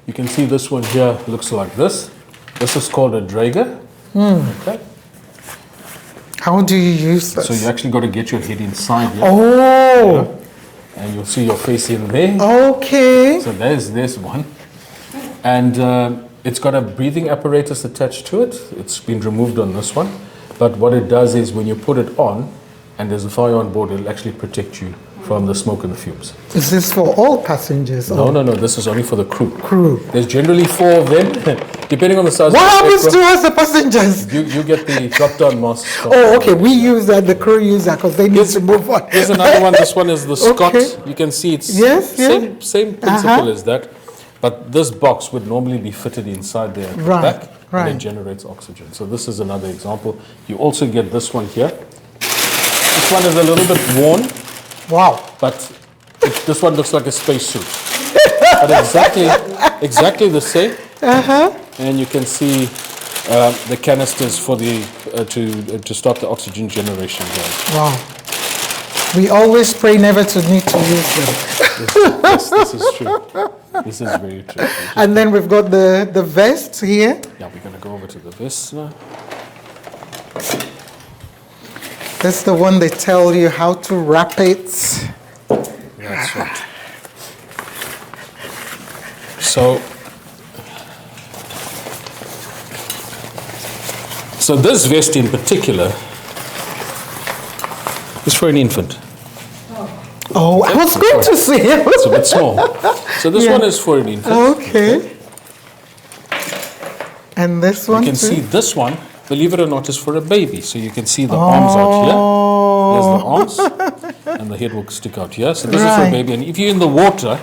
Speaker 2: You can see this one here looks like this. This is called a Draeger. Okay.
Speaker 1: How do you use this?
Speaker 2: So you actually got to get your head inside here.
Speaker 1: Oh.
Speaker 2: And you'll see your face in there.
Speaker 1: Okay.
Speaker 2: So there's one. And it's got a breathing apparatus attached to it. It's been removed on this one. But what it does is when you put it on and there's a fire on board, it'll actually protect you from the smoke and the fumes.
Speaker 1: Is this for all passengers?
Speaker 2: No, this is only for the crew.
Speaker 1: Crew.
Speaker 2: There's generally 4 of them, depending on the size.
Speaker 1: What happens to us, the passengers?
Speaker 2: You get the drop-down masks.
Speaker 1: Oh, okay. We use that. The crew use that because they need to move on.
Speaker 2: Here's another one. This one is the Scott. You can see it's same principle as that. But this box would normally be fitted inside there at the back, and it generates oxygen. So this is another example. You also get this one here. This one is a little bit worn.
Speaker 1: Wow.
Speaker 2: But this one looks like a spacesuit. But exactly the same. And you can see the canisters for the to stop the oxygen generation there.
Speaker 1: Wow. We always pray never to need to use them.
Speaker 2: Yes, this is true. This is very true.
Speaker 1: And then we've got the vest here.
Speaker 2: Yeah, we're going to go over to the vest now.
Speaker 1: That's the one they tell you how to wrap it.
Speaker 2: That's right. So this vest in particular is for an infant.
Speaker 1: Oh, I was going to say.
Speaker 2: It's a bit small. So this one is for an infant.
Speaker 1: Okay. And this one
Speaker 2: You can
Speaker 1: too?
Speaker 2: see this one, believe it or not, is for a baby. So you can see the arms out here. There's the arms. And the head will stick out here. So this is for a baby. And if you're in the water,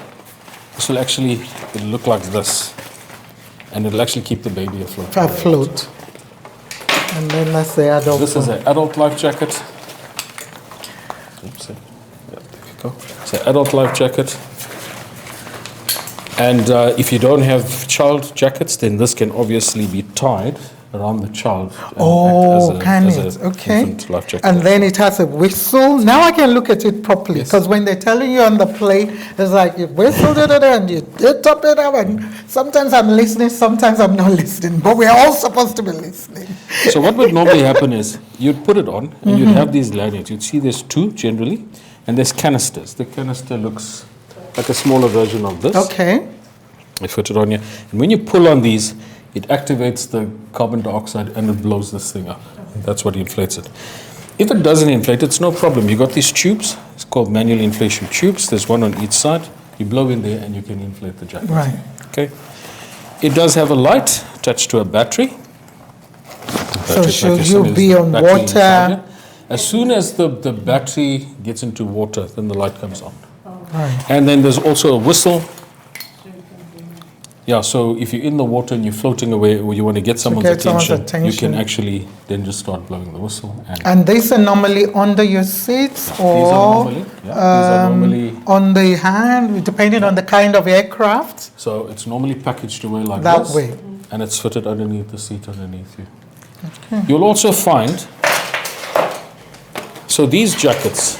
Speaker 2: this will actually it'll look like this. And it'll actually keep the baby afloat.
Speaker 1: Afloat. And then that's the adult
Speaker 2: This is
Speaker 1: one.
Speaker 2: an adult life jacket. Oops. Yeah, there we go. It's an adult life jacket. And if you don't have child jackets, then this can obviously be tied around the child. And
Speaker 1: can
Speaker 2: as
Speaker 1: it?
Speaker 2: a
Speaker 1: Okay.
Speaker 2: infant life jacket.
Speaker 1: And then it has a whistle. Now I can look at it properly because when they're telling you on the plane, it's like you whistle and you top it up. And sometimes I'm listening, sometimes I'm not listening. But we're all supposed to be listening.
Speaker 2: So what would normally happen is you'd put it on and you'd have these lanyards. You'd see there's 2 generally, and there's canisters. The canister looks like a smaller version of this.
Speaker 1: Okay.
Speaker 2: I put it on here. And when you pull on these, it activates the carbon dioxide and it blows this thing up. That's what inflates it. If it doesn't inflate, it's no problem. You got these tubes. It's called manual inflation tubes. There's one on each side. You blow in there and you can inflate the jacket.
Speaker 1: Right.
Speaker 2: Okay. It does have a light attached to a battery.
Speaker 1: So should you be on water?
Speaker 2: As soon as the battery gets into water, then the light comes on.
Speaker 1: Right.
Speaker 2: And then there's also a whistle. Yeah, so if you're in the water and you're floating away or you want to get someone's attention, you can actually then just start blowing the whistle.
Speaker 1: And these are normally under your seats or
Speaker 2: these are normally
Speaker 1: on the hand, depending on the kind of aircraft?
Speaker 2: So it's normally packaged away like
Speaker 1: that
Speaker 2: this.
Speaker 1: way.
Speaker 2: And it's fitted underneath the seat underneath you. Okay. You'll also find, so these jackets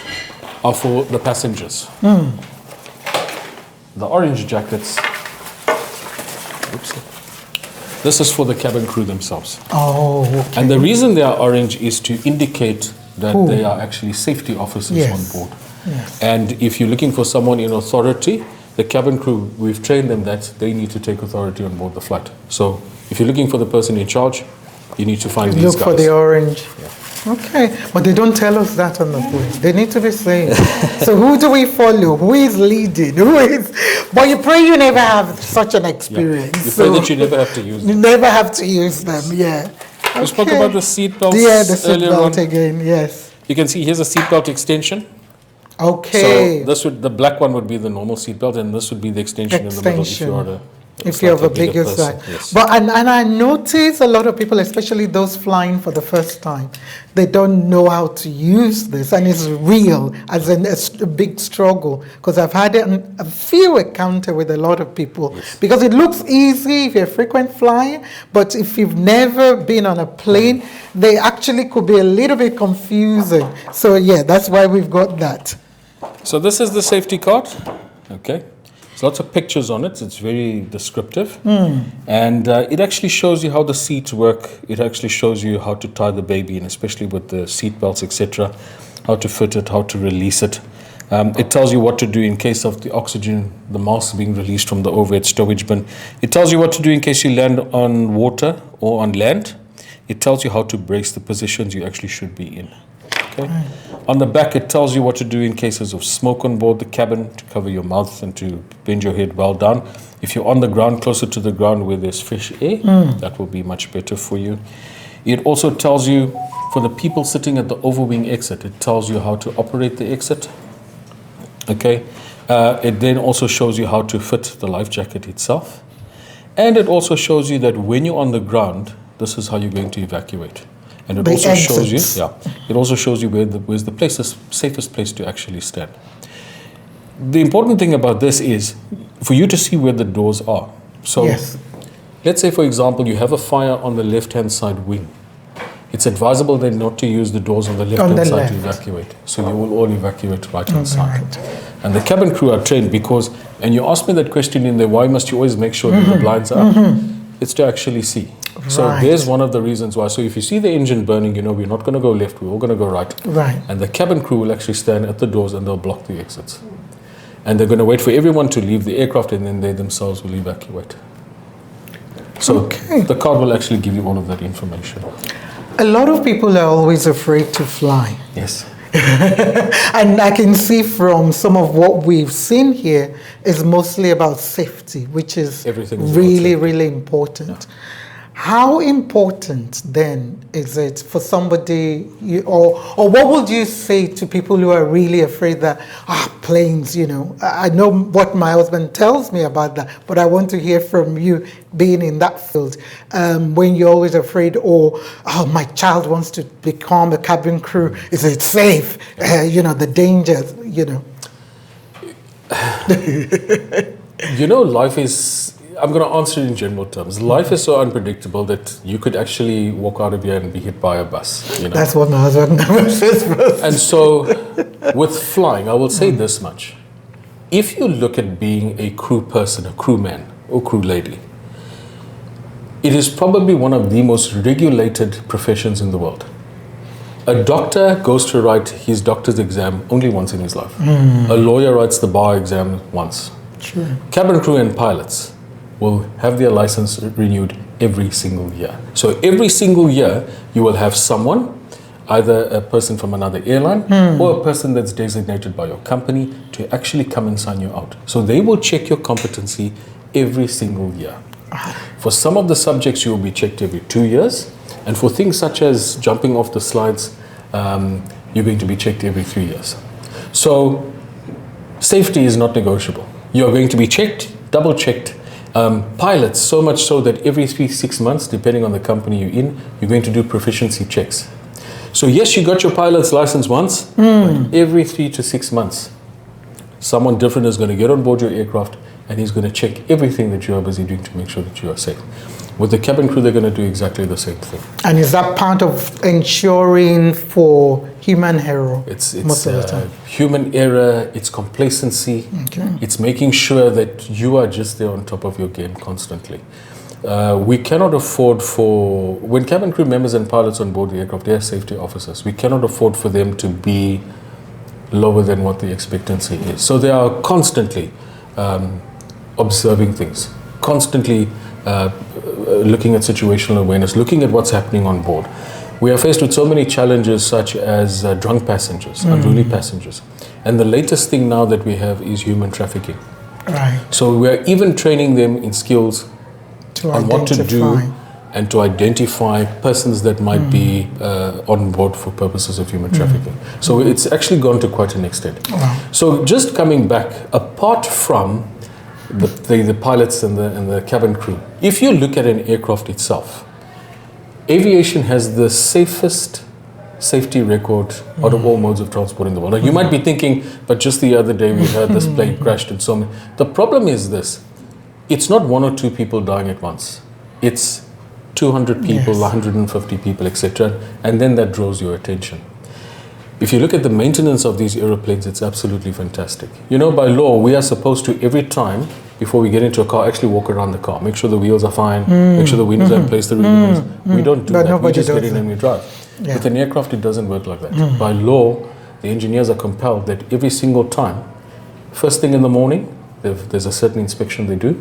Speaker 2: are for the passengers. The orange jackets, this is for the cabin crew themselves.
Speaker 1: Oh, okay.
Speaker 2: And the reason they are orange is to indicate that
Speaker 1: Who?
Speaker 2: they are actually safety officers
Speaker 1: Yes.
Speaker 2: on board.
Speaker 1: Yes.
Speaker 2: And if you're looking for someone in authority, the cabin crew, we've trained them that they need to take authority on board the flight. So if you're looking for the person in charge, you need to find these
Speaker 1: Look
Speaker 2: guys.
Speaker 1: for the orange. Okay, but they don't tell us that on the plane. They need to be saying. So who do we follow? Who is leading? Who is? But you pray you never have such an experience.
Speaker 2: You pray that you never have to use
Speaker 1: You
Speaker 2: them.
Speaker 1: never have to use them. Yeah.
Speaker 2: We spoke about the seat belts
Speaker 1: Yeah, the
Speaker 2: earlier on.
Speaker 1: seatbelt again. Yes.
Speaker 2: You can see here's a seatbelt extension.
Speaker 1: Okay.
Speaker 2: So this would, the black one would be the normal seatbelt, and this would be the extension in the middle if
Speaker 1: Extension.
Speaker 2: you are
Speaker 1: If you have a
Speaker 2: slightly
Speaker 1: bigger
Speaker 2: person.
Speaker 1: side.
Speaker 2: Yes.
Speaker 1: But and I notice a lot of people, especially those flying for the first time, they don't know how to use this, and it's real, as in a big struggle. Because I've had a few encounter with a lot of people, because it looks easy if you're a frequent flyer, but if you've never been on a plane, they actually could be a little bit confusing. So yeah, that's why we've got that.
Speaker 2: So this is the safety card. Okay. There's lots of pictures on it. It's very descriptive. And it actually shows you how the seats work. It actually shows you how to tie the baby in, especially with the seat belts, etc. How to fit it, how to release it. It tells you what to do in case of the oxygen, the mask being released from the overhead stowage bin. It tells you what to do in case you land on water or on land. It tells you how to brace the positions you actually should be in. Okay. On the back, it tells you what to do in cases of smoke on board the cabin, to cover your mouth and to bend your head well down. If you're on the ground, closer to the ground where there's fresh air, that will be much better for you. It also tells you, for the people sitting at the overwing exit, it tells you how to operate the exit. Okay. It then also shows you how to fit the life jacket itself. And it also shows you that when you're on the ground, this is how you're going to evacuate. And it
Speaker 1: The
Speaker 2: also shows
Speaker 1: exits.
Speaker 2: you, it also shows you where's the safest place to actually stand. The important thing about this is for you to see where the doors are. So
Speaker 1: Yes.
Speaker 2: let's say, for example, you have a fire on the left-hand side wing. It's advisable then not to use the doors on the left-hand
Speaker 1: the
Speaker 2: side to
Speaker 1: left.
Speaker 2: evacuate. So you will all evacuate right-hand side.
Speaker 1: right.
Speaker 2: And the cabin crew are trained because, and you asked me that question in there, why must you always make sure that the blinds are up? It's to actually see. So
Speaker 1: Right.
Speaker 2: there's one of the reasons why. So if you see the engine burning, you know we're not going to go left, we're all going to go right.
Speaker 1: Right.
Speaker 2: And the cabin crew will actually stand at the doors and they'll block the exits. And they're going to wait for everyone to leave the aircraft and then they themselves will evacuate. So
Speaker 1: Okay.
Speaker 2: the card will actually give you all of that information.
Speaker 1: A lot of people are always afraid to fly.
Speaker 2: Yes.
Speaker 1: And I can see from some of what we've seen here is mostly about safety, which is
Speaker 2: Everything is about
Speaker 1: really,
Speaker 2: safety.
Speaker 1: really important. How important then is it for somebody, or what would you say to people who are really afraid that, planes, I know what my husband tells me about that, but I want to hear from you being in that field, when you're always afraid, my child wants to become a cabin crew, is it safe? The dangers,
Speaker 2: Life is, I'm going to answer it in general terms. Life is so unpredictable that you could actually walk out of here and be hit by a bus.
Speaker 1: That's what my husband never says.
Speaker 2: And so with flying, I will say this much. If you look at being a crew person, a crewman or crew lady, it is probably one of the most regulated professions in the world. A doctor goes to write his doctor's exam only once in his life. A lawyer writes the bar exam once.
Speaker 1: True.
Speaker 2: Cabin crew and pilots will have their license renewed every single year. So every single year, you will have someone, either a person from another airline or a person that's designated by your company to actually come and sign you out. So they will check your competency every single year. For some of the subjects, you will be checked every 2 years. And for things such as jumping off the slides, you're going to be checked every 3 years. So safety is not negotiable. You're going to be checked, double checked. Pilots, so much so that every 6 months, depending on the company you're in, you're going to do proficiency checks. So yes, you got your pilot's license once, but every 3 to 6 months, someone different is going to get on board your aircraft and he's going to check everything that you are busy doing to make sure that you are safe. With the cabin crew, they're going to do exactly the same thing.
Speaker 1: And is that part of ensuring for human error?
Speaker 2: It's
Speaker 1: most of the time.
Speaker 2: human error, it's complacency,
Speaker 1: Okay.
Speaker 2: it's making sure that you are just there on top of your game constantly. we cannot afford for, when cabin crew members and pilots on board the aircraft, they are safety officers, we cannot afford for them to be lower than what the expectancy is. So they are constantly observing things, constantly looking at situational awareness, looking at what's happening on board. We are faced with so many challenges such as drunk passengers, unruly passengers. And the latest thing now that we have is human trafficking.
Speaker 1: Right.
Speaker 2: So we are even training them in skills on what to do and to identify persons that might be on board for purposes of human trafficking. So it's actually gone to quite an extent.
Speaker 1: Wow.
Speaker 2: So just coming back, apart from the pilots and the cabin crew, if you look at an aircraft itself, aviation has the safest safety record out of all modes of transport in the world. Now, you might be thinking, but just the other day we heard this plane crashed and so many. The problem is this, it's not one or two people dying at once. It's 200 people, 150 people, etc. And then that draws your attention. If you look at the maintenance of these aeroplanes, it's absolutely fantastic. You know, by law, we are supposed to, every time before we get into a car, actually walk around the car, make sure the wheels are fine, make sure the windows are in place, the rear windows. We don't do that. We just get in and we drive.
Speaker 1: Yeah.
Speaker 2: With an aircraft, it doesn't work like that. By law, the engineers are compelled that every single time, first thing in the morning, there's a certain inspection they do.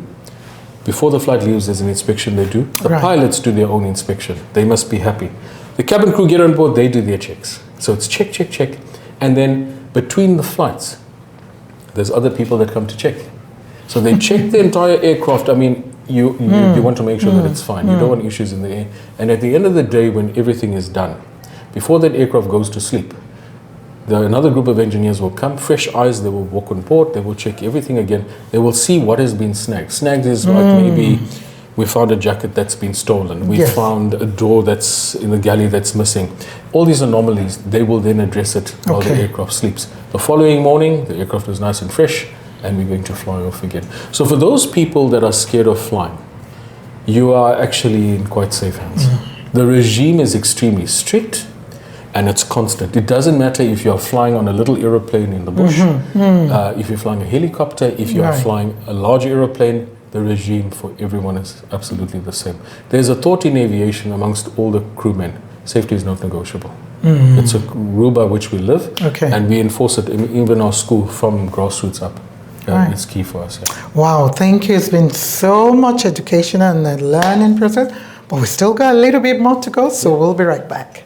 Speaker 2: Before the flight leaves, there's an inspection they do. The pilots do their own inspection. They must be happy. The cabin crew get on board, they do their checks. So it's check, check, check. And then between the flights, there's other people that come to check. So they check the entire aircraft. I mean, you want to make sure that it's fine. You don't want issues in the air. And at the end of the day, when everything is done, before that aircraft goes to sleep, another group of engineers will come, fresh eyes, they will walk on board, they will check everything again. They will see what has been snagged. Snagged is like maybe we found a jacket that's been stolen. We found a door that's in the galley that's missing. All these anomalies, they will then address it while the aircraft sleeps. The following morning, the aircraft is nice and fresh, and we're going to fly off again. So for those people that are scared of flying, you are actually in quite safe hands. The regime is extremely strict and it's constant. It doesn't matter if you're flying on a little aeroplane in the bush, if you're flying a helicopter, if you are flying a large aeroplane, the regime for everyone is absolutely the same. There's a thought in aviation amongst all the crewmen, safety is not negotiable. It's a rule by which we live, and we enforce it even in our school from grassroots up. It's key for us.
Speaker 1: Wow, thank you. It's been so much education and the learning process, but we still got a little bit more to go, so we'll be right back.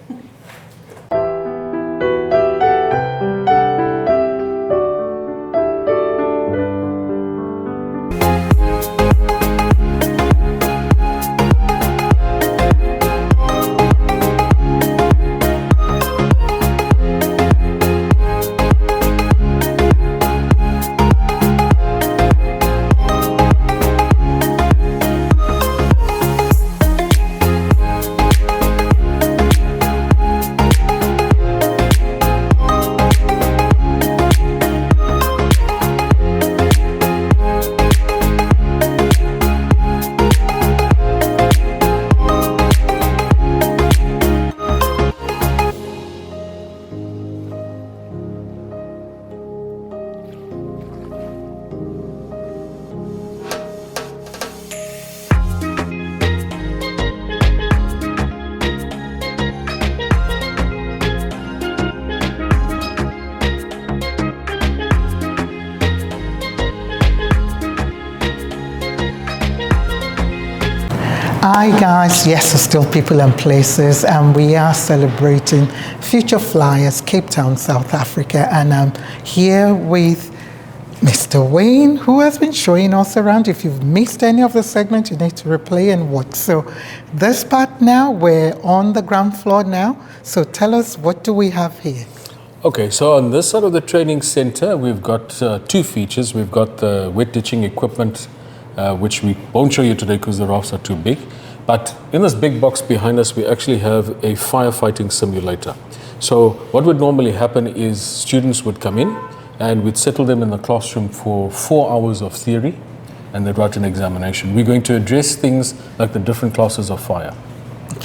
Speaker 1: Hi guys, yes, it's still People and Places, and we are celebrating Future Flyers, Cape Town, South Africa, and I'm here with Mr. Wayne, who has been showing us around. If you've missed any of the segment, you need to replay and watch. So this part now, we're on the ground floor now, so tell us, what do we have here?
Speaker 2: Okay, so on this side of the training center, we've got two features. We've got the wet ditching equipment, which we won't show you today because the rafts are too big. But in this big box behind us, we actually have a firefighting simulator. So what would normally happen is students would come in and we'd settle them in the classroom for 4 hours of theory and they'd write an examination. We're going to address things like the different classes of fire.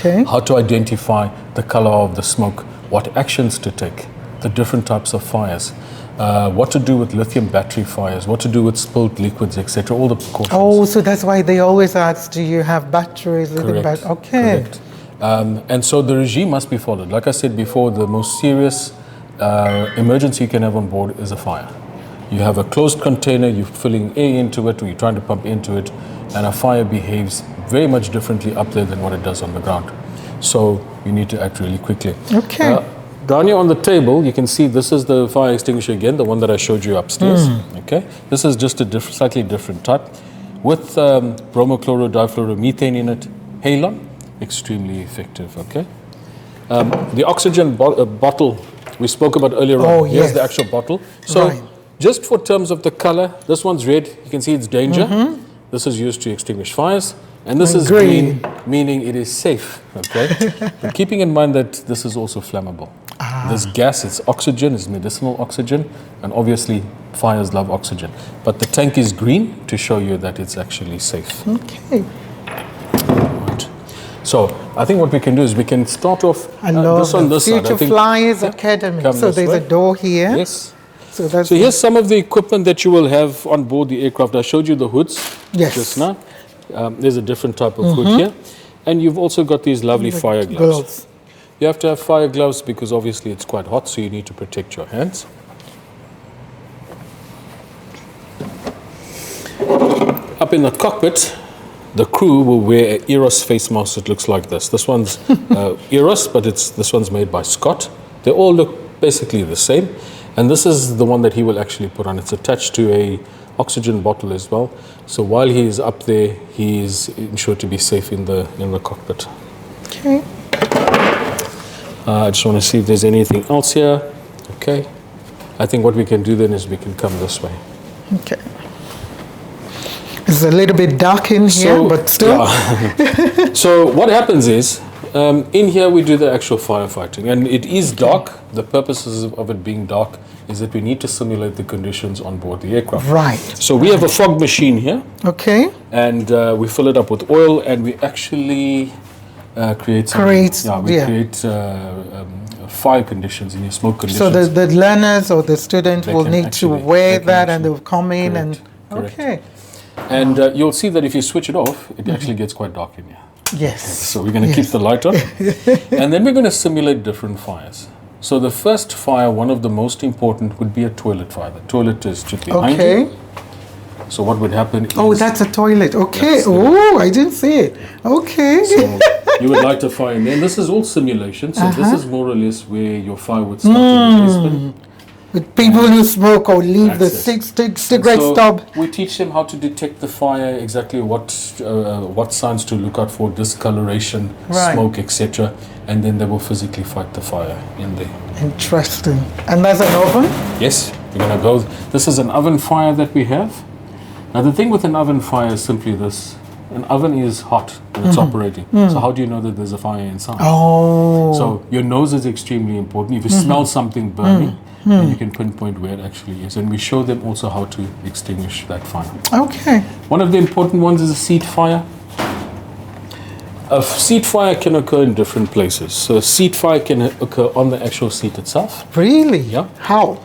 Speaker 2: How to identify the color of the smoke, what actions to take, the different types of fires. what to do with lithium battery fires, what to do with spilled liquids, etc. All the precautions.
Speaker 1: Oh, so that's why they always ask, do you have batteries?
Speaker 2: Correct.
Speaker 1: Okay.
Speaker 2: Correct. And so the regime must be followed. Like I said before, the most serious emergency you can have on board is a fire. You have a closed container, you're filling air into it, or you're trying to pump into it, and a fire behaves very much differently up there than what it does on the ground. So you need to act really quickly.
Speaker 1: Okay.
Speaker 2: Down here on the table, you can see this is the fire extinguisher again, the one that I showed you upstairs. Okay, this is just a slightly different type with bromochloro-difluoromethane in it. Halon, extremely effective. Okay, the oxygen bottle we spoke about earlier on.
Speaker 1: Oh,
Speaker 2: Here's
Speaker 1: yes.
Speaker 2: the actual bottle. So,
Speaker 1: Right.
Speaker 2: just for terms of the color, this one's red. You can see it's danger. This is used to extinguish fires. And this is green, meaning it is safe, okay? But keeping in mind that this is also flammable. This gas, it's oxygen, it's medicinal oxygen, and obviously fires love oxygen. But the tank is green to show you that it's actually safe.
Speaker 1: Okay.
Speaker 2: Right. So I think what we can do is we can start off
Speaker 1: I love
Speaker 2: this on
Speaker 1: the
Speaker 2: this side.
Speaker 1: Future
Speaker 2: I think,
Speaker 1: Flyers
Speaker 2: yeah,
Speaker 1: Academy.
Speaker 2: come
Speaker 1: So
Speaker 2: this
Speaker 1: there's
Speaker 2: way.
Speaker 1: a door here.
Speaker 2: Yes.
Speaker 1: So that's
Speaker 2: So here's some of the equipment that you will have on board the aircraft. I showed you the hoods
Speaker 1: Yes.
Speaker 2: just now. There's a different type of hood here. And you've also got these lovely fire gloves. You have to have fire gloves because obviously it's quite hot, so you need to protect your hands. Up in the cockpit, the crew will wear an Eros face mask that looks like this. This one's Eros, but this one's made by Scott. They all look basically the same. And this is the one that he will actually put on. It's attached to a oxygen bottle as well. So while he is up there, he is ensured to be safe in the cockpit.
Speaker 1: Okay.
Speaker 2: I just want to see if there's anything else here. Okay. I think what we can do then is we can come this way.
Speaker 1: Okay. It's a little bit dark in here, but still.
Speaker 2: Yeah. So what happens is, in here we do the actual firefighting, and it is dark. The purposes of it being dark is that we need to simulate the conditions on board the aircraft.
Speaker 1: Right.
Speaker 2: So we have a fog machine here,
Speaker 1: Okay.
Speaker 2: and we fill it up with oil, and we actually create fire conditions in your smoke conditions.
Speaker 1: So the learners or the student
Speaker 2: They
Speaker 1: will
Speaker 2: can
Speaker 1: need to
Speaker 2: actually-
Speaker 1: wear
Speaker 2: they can
Speaker 1: that and
Speaker 2: actually-
Speaker 1: they'll come in
Speaker 2: Correct,
Speaker 1: and
Speaker 2: correct.
Speaker 1: okay.
Speaker 2: And you'll see that if you switch it off, it actually gets quite dark in here.
Speaker 1: Yes.
Speaker 2: So we're going to keep the light on, and then we're going to simulate different fires. So the first fire, one of the most important, would be a toilet fire. The toilet is just behind
Speaker 1: Okay.
Speaker 2: you. So what would happen is...
Speaker 1: Oh, that's a toilet. Okay.
Speaker 2: That's it.
Speaker 1: Oh, I didn't see it. Okay.
Speaker 2: So you would light a fire in there. And this is all simulation. So this is more or less where your fire would start in the basement.
Speaker 1: With people who smoke or leave the
Speaker 2: That's
Speaker 1: cigarette
Speaker 2: So
Speaker 1: stub.
Speaker 2: we teach them how to detect the fire, exactly what signs to look out for, discoloration,
Speaker 1: Right.
Speaker 2: smoke, etc. And then they will physically fight the fire in there.
Speaker 1: Interesting. And that's an oven?
Speaker 2: Yes, we're going to go. This is an oven fire that we have. Now the thing with an oven fire is simply this. An oven is hot when it's operating. So how do you know that there's a fire inside?
Speaker 1: Oh.
Speaker 2: So your nose is extremely important. If you smell something burning, then you can pinpoint where it actually is. And we show them also how to extinguish that fire.
Speaker 1: Okay.
Speaker 2: One of the important ones is a seat fire. A seat fire can occur in different places. So a seat fire can occur on the actual seat itself.
Speaker 1: Really?
Speaker 2: Yeah.
Speaker 1: How?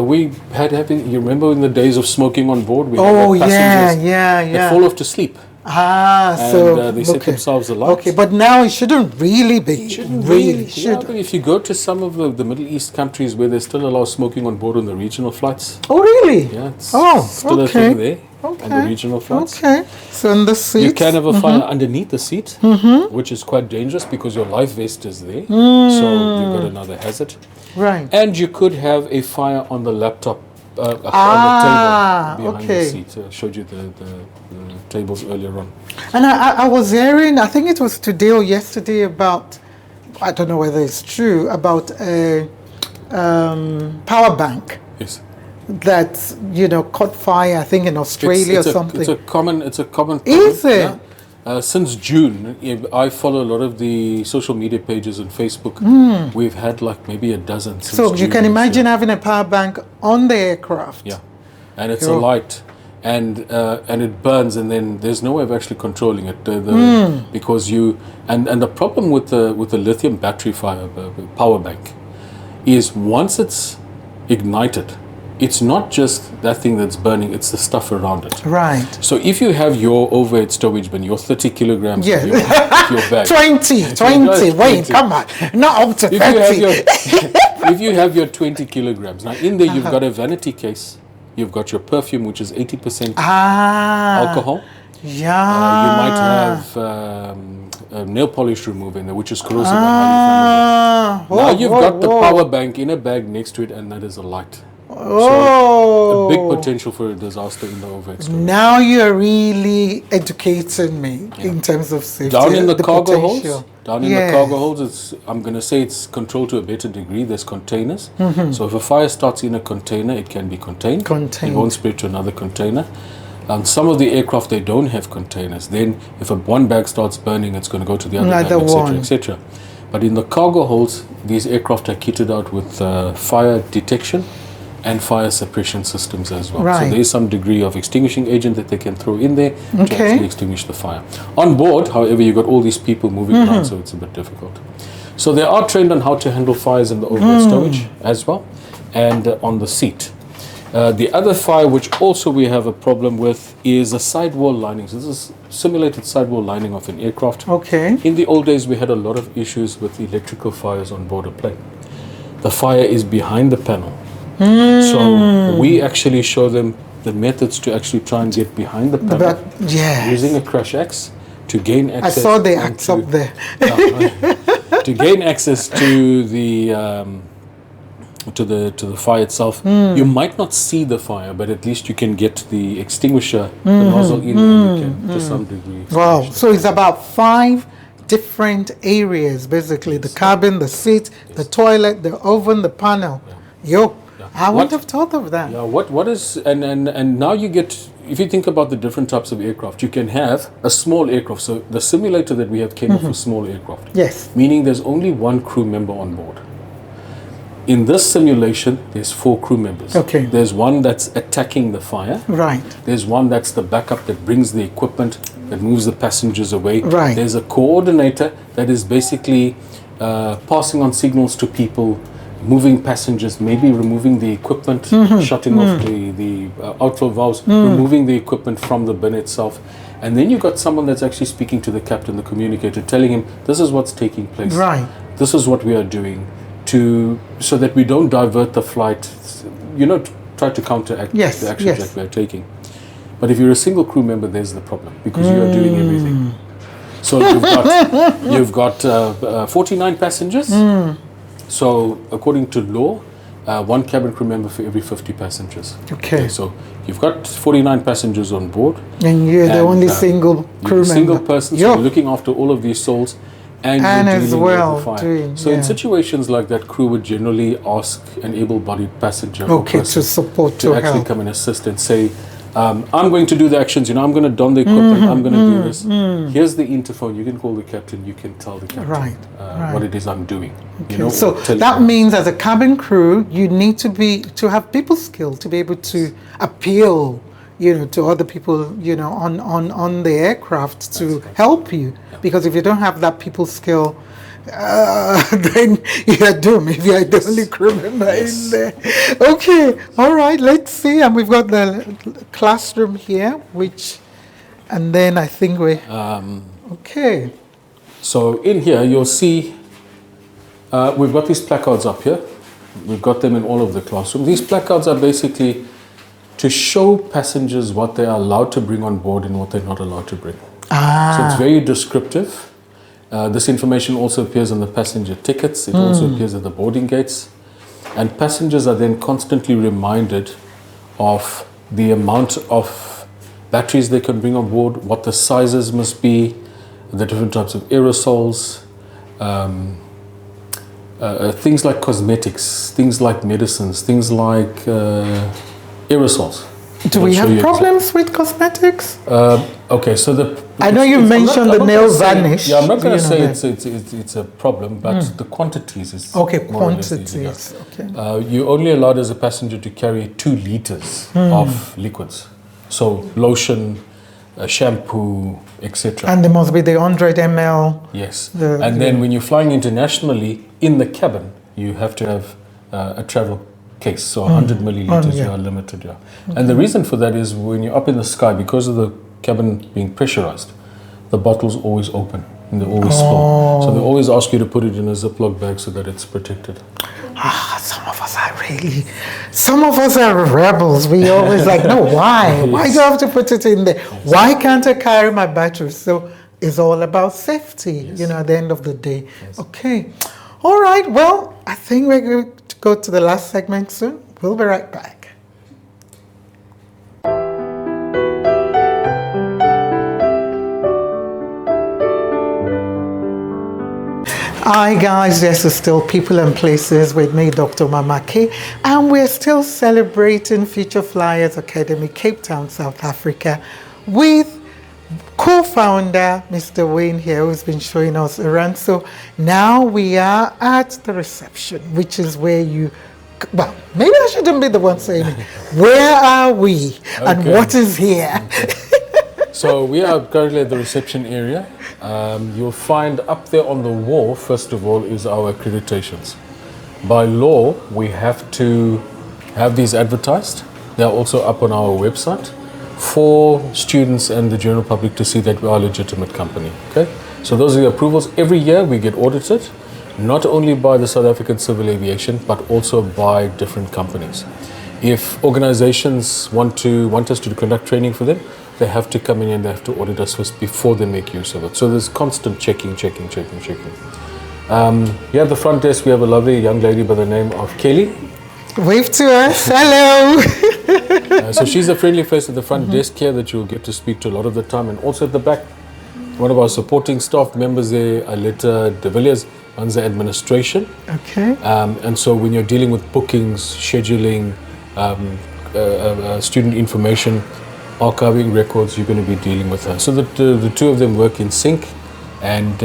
Speaker 2: We you remember in the days of smoking on board, we
Speaker 1: Oh,
Speaker 2: had
Speaker 1: yeah,
Speaker 2: passengers
Speaker 1: yeah,
Speaker 2: that
Speaker 1: yeah.
Speaker 2: fall off to sleep.
Speaker 1: Ah,
Speaker 2: And
Speaker 1: so
Speaker 2: they set themselves alight.
Speaker 1: Okay, but now it shouldn't really be. Really
Speaker 2: Yeah,
Speaker 1: should.
Speaker 2: but if you go to some of the Middle East countries where they still allow smoking on board on the regional flights,
Speaker 1: Oh, really?
Speaker 2: yeah, it's
Speaker 1: Oh,
Speaker 2: still a
Speaker 1: okay.
Speaker 2: thing there on the
Speaker 1: Okay.
Speaker 2: regional flights.
Speaker 1: Okay. So in the seat.
Speaker 2: You can have a fire underneath the seat, which is quite dangerous because your life vest is there, so you've got another hazard.
Speaker 1: Right.
Speaker 2: And you could have a fire on the laptop, on the table behind
Speaker 1: okay.
Speaker 2: the seat. I showed you the tables earlier on.
Speaker 1: And I was hearing, I think it was today or yesterday, about, I don't know whether it's true, about a power bank
Speaker 2: Yes.
Speaker 1: that, caught fire, I think in Australia or something.
Speaker 2: It's a common.
Speaker 1: Is
Speaker 2: problem,
Speaker 1: it?
Speaker 2: yeah. Since June, I follow a lot of the social media pages on Facebook. We've had like maybe a dozen. Since
Speaker 1: So you
Speaker 2: June
Speaker 1: can
Speaker 2: this
Speaker 1: imagine
Speaker 2: year.
Speaker 1: having a power bank on the aircraft.
Speaker 2: Yeah, and it's
Speaker 1: Sure.
Speaker 2: a light, and it burns, and then there's no way of actually controlling it because and the problem with the lithium battery power bank is once it's ignited, it's not just that thing that's burning, it's the stuff around it.
Speaker 1: Right.
Speaker 2: So if you have your overhead stowage bin, your 30 kilograms
Speaker 1: Yes.
Speaker 2: of your bag.
Speaker 1: 20. Wait, come on. Not up to 30.
Speaker 2: If you have your 20 kilograms, now in there you've got a vanity case, you've got your perfume, which is 80% alcohol.
Speaker 1: Yeah.
Speaker 2: You might have a nail polish remover in there, which is corrosive and highly flammable. Now you've got the power bank in a bag next to it, and that is a light. So a big potential for a disaster in the overhead storage.
Speaker 1: Now you're really educating me in terms of safety.
Speaker 2: Down in the cargo
Speaker 1: potential.
Speaker 2: holds, the cargo holds, I'm going to say it's controlled to a better degree. There's containers. So if a fire starts in a container, it can be contained. It won't spread to another container. Some of the aircraft, they don't have containers. Then if one bag starts burning, it's going to go to the other bag, etc., etc. But in the cargo holds, these aircraft are kitted out with fire detection and fire suppression systems as well. So there is some degree of extinguishing agent that they can throw in there to actually extinguish the fire. On board, however, you've got all these people moving around, so it's a bit difficult. So they are trained on how to handle fires in the overhead stowage as well, and on the seat. The other fire which also we have a problem with is a sidewall lining. So this is simulated sidewall lining of an aircraft.
Speaker 1: Okay.
Speaker 2: In the old days, we had a lot of issues with electrical fires on board a plane. The fire is behind the panel. So we actually show them the methods to actually try and get behind the panel using a crash axe to gain access.
Speaker 1: I saw the axe up there.
Speaker 2: To gain access to the to the fire itself. You might not see the fire, but at least you can get the extinguisher, the nozzle in, and you can to some degree.
Speaker 1: Wow! So it's about 5 different areas, basically: the cabin, the seat, the toilet, the oven, the panel. I wouldn't have thought of that.
Speaker 2: Yeah, what is and now you get, if you think about the different types of aircraft, you can have a small aircraft. So the simulator that we have came off a small aircraft.
Speaker 1: Yes.
Speaker 2: Meaning there's only one crew member on board. In this simulation, there's 4 crew members.
Speaker 1: Okay.
Speaker 2: There's one that's attacking the fire.
Speaker 1: Right.
Speaker 2: There's one that's the backup that brings the equipment, that moves the passengers away.
Speaker 1: Right.
Speaker 2: There's a coordinator that is basically passing on signals to people, moving passengers, maybe removing the equipment, shutting off the outflow valves, removing the equipment from the bin itself. And then you've got someone that's actually speaking to the captain, the communicator, telling him, this is what's taking place.
Speaker 1: Right.
Speaker 2: This is what we are doing, so that we don't divert the flight, try to counteract the actions that we are taking. But if you're a single crew member, there's the problem, because you are doing everything. So you've got 49 passengers. So according to law, 1 cabin crew member for every 50 passengers.
Speaker 1: Okay.
Speaker 2: So you've got 49 passengers on board.
Speaker 1: And you're the only single crew member.
Speaker 2: Single person, so you're looking after all of these souls. And you're
Speaker 1: as
Speaker 2: dealing
Speaker 1: well
Speaker 2: with the fire. So in situations like that, crew would generally ask an able-bodied passenger or person
Speaker 1: to support,
Speaker 2: to actually
Speaker 1: help.
Speaker 2: come and assist and say, I'm going to do the actions, I'm going to don the equipment, I'm going to do this. Here's the interphone, you can call the captain, you can tell the captain what it is I'm doing.
Speaker 1: Okay. So that means as a cabin crew, you need to have people skill to be able to appeal, to other people, on the aircraft to help you. Because if you don't have that people skill, then you're doomed if you're the only crew member in there. Okay, all right, let's see. And we've got the classroom here, and then I think okay.
Speaker 2: So in here, you'll see, we've got these placards up here. We've got them in all of the classrooms. These placards are basically to show passengers what they are allowed to bring on board and what they're not allowed to bring. So it's very descriptive. This information also appears on the passenger tickets. It also appears at the boarding gates. And passengers are then constantly reminded of the amount of batteries they can bring on board, what the sizes must be, the different types of aerosols, things like cosmetics, things like medicines, things like aerosols.
Speaker 1: Do we have problems with cosmetics?
Speaker 2: Okay, so
Speaker 1: I know you mentioned the nail varnish.
Speaker 2: Yeah, I'm not going to say it's a problem, but the quantities is
Speaker 1: quantities. Okay.
Speaker 2: You're only allowed as a passenger to carry 2 liters of liquids, so lotion, shampoo, etc.
Speaker 1: And there must be the 100 ml.
Speaker 2: Yes, and then when you're flying internationally in the cabin, you have to have a travel case, so 100 milliliters,
Speaker 1: yeah.
Speaker 2: you are limited, yeah. And the reason for that is when you're up in the sky, because of the cabin being pressurized, the bottle's always open and they always spill. So they always ask you to put it in a Ziploc bag so that it's protected.
Speaker 1: Some of us are rebels. We always like, no, why? Why do I have to put it in there? Why can't I carry my batteries? So it's all about safety, at the end of the day. Okay. All right. Well, I think we're going to go to the last segment soon. We'll be right back. Hi guys, this is still People and Places with me, Dr. Mama K, and we're still celebrating Future Flyers Academy, Cape Town, South Africa, with co-founder Mr. Wayne here, who's been showing us around. So now we are at the reception, which is where well, maybe I shouldn't be the one saying it. Where are we and what is here?
Speaker 2: So we are currently at the reception area. You'll find up there on the wall, first of all, is our accreditations. By law, we have to have these advertised. They're also up on our website for students and the general public to see that we are a legitimate company. Okay? So those are the approvals. Every year we get audited, not only by the South African Civil Aviation, but also by different companies. If organizations want us to conduct training for them, they have to come in and they have to audit us first before they make use of it. So there's constant checking. Here at the front desk, we have a lovely young lady by the name of Kelly.
Speaker 1: Wave to us. Hello.
Speaker 2: So she's a friendly face at the front desk here that you'll get to speak to a lot of the time. And also at the back, one of our supporting staff members there, Aletta de Villiers, runs the administration.
Speaker 1: Okay.
Speaker 2: And so when you're dealing with bookings, scheduling, student information, archiving records, you're going to be dealing with her. So the two of them work in sync, and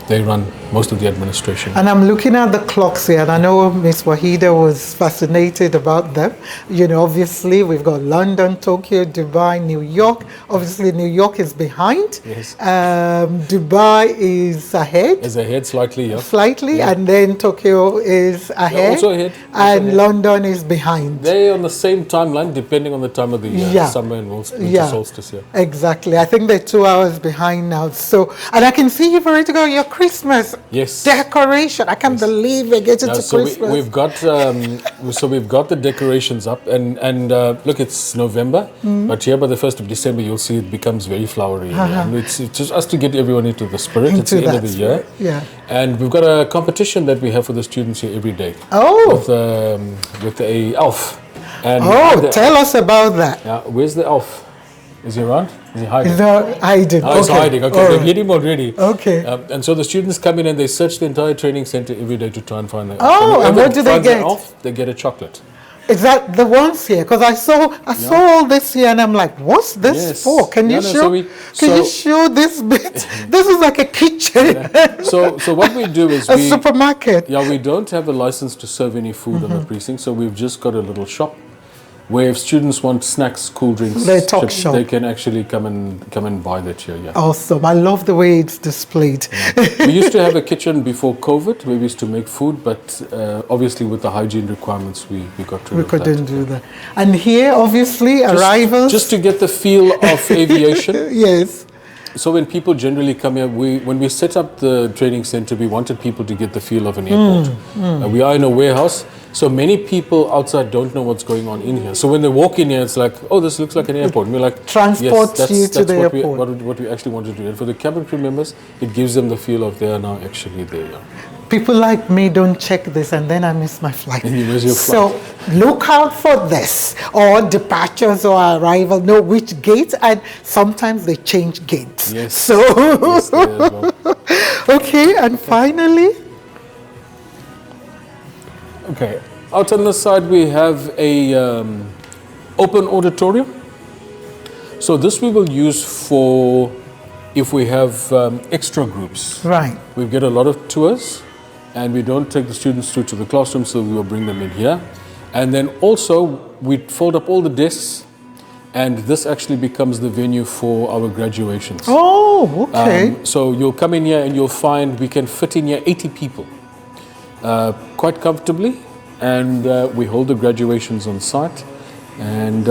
Speaker 2: they run most of the administration.
Speaker 1: And I'm looking at the clocks here, and I know Miss Wahida was fascinated about them. Obviously we've got London, Tokyo, Dubai, New York. Obviously New York is behind.
Speaker 2: Yes.
Speaker 1: Dubai is ahead.
Speaker 2: Is ahead slightly, yeah.
Speaker 1: Slightly, yeah. And then Tokyo is ahead.
Speaker 2: Also ahead.
Speaker 1: And London is behind.
Speaker 2: They're on the same timeline depending on the time of the year, summer and winter solstice. Yeah.
Speaker 1: Exactly. I think they're 2 hours behind now. So, and I can see you've already got your Christmas decoration. I can't believe we're getting to Christmas.
Speaker 2: We've got we've got the decorations up, and look, it's November, but here by the 1st of December you'll see it becomes very flowery. And it's just us to get everyone into the spirit. It's the end of the year.
Speaker 1: Yeah.
Speaker 2: And we've got a competition that we have for the students here every day.
Speaker 1: Oh.
Speaker 2: With a elf. And
Speaker 1: tell us about that.
Speaker 2: Yeah, where's the elf? Is he around? Is he hiding?
Speaker 1: He's not hiding.
Speaker 2: He's hiding. Okay, they've hit him already.
Speaker 1: Okay.
Speaker 2: And so the students come in and they search the entire training center every day to try and find the elf.
Speaker 1: Oh, and what do they get?
Speaker 2: They get a chocolate.
Speaker 1: Is that the ones here? Because I saw all this here, and I'm like, what's this for? Can you show this bit? This is like a kitchen.
Speaker 2: So what we do is
Speaker 1: a supermarket.
Speaker 2: Yeah, we don't have a license to serve any food on the precinct, so we've just got a little shop where if students want snacks, cool drinks,
Speaker 1: shop.
Speaker 2: They can actually come and buy that here. Yeah.
Speaker 1: Awesome! I love the way it's displayed.
Speaker 2: Yeah. We used to have a kitchen before COVID where we used to make food, but obviously with the hygiene requirements, we got rid of that.
Speaker 1: We couldn't do that. And here, obviously, arrivals.
Speaker 2: Just to get the feel of aviation.
Speaker 1: Yes.
Speaker 2: So when people generally come here, when we set up the training center, we wanted people to get the feel of an airport. We are in a warehouse, so many people outside don't know what's going on in here. So when they walk in here, it's like, oh, this looks like an airport. And we're like,
Speaker 1: transport you to the airport.
Speaker 2: What we actually want to do. And for the cabin crew members, it gives them the feel of they are now actually there.
Speaker 1: People like me don't check this, and then I miss my flight.
Speaker 2: And you miss your flight.
Speaker 1: So look out for this, or departures or arrival. Know which gate, and sometimes they change gates.
Speaker 2: Yes.
Speaker 1: So
Speaker 2: yes, there as well.
Speaker 1: Okay, and finally.
Speaker 2: Okay, out on the side we have a open auditorium. So this we will use for if we have extra groups.
Speaker 1: Right.
Speaker 2: We get a lot of tours, and we don't take the students through to the classroom, so we will bring them in here. And then also we fold up all the desks, and this actually becomes the venue for our graduations.
Speaker 1: Oh, okay.
Speaker 2: So you'll come in here and you'll find we can fit in here 80 people quite comfortably. and we hold the graduations on site. And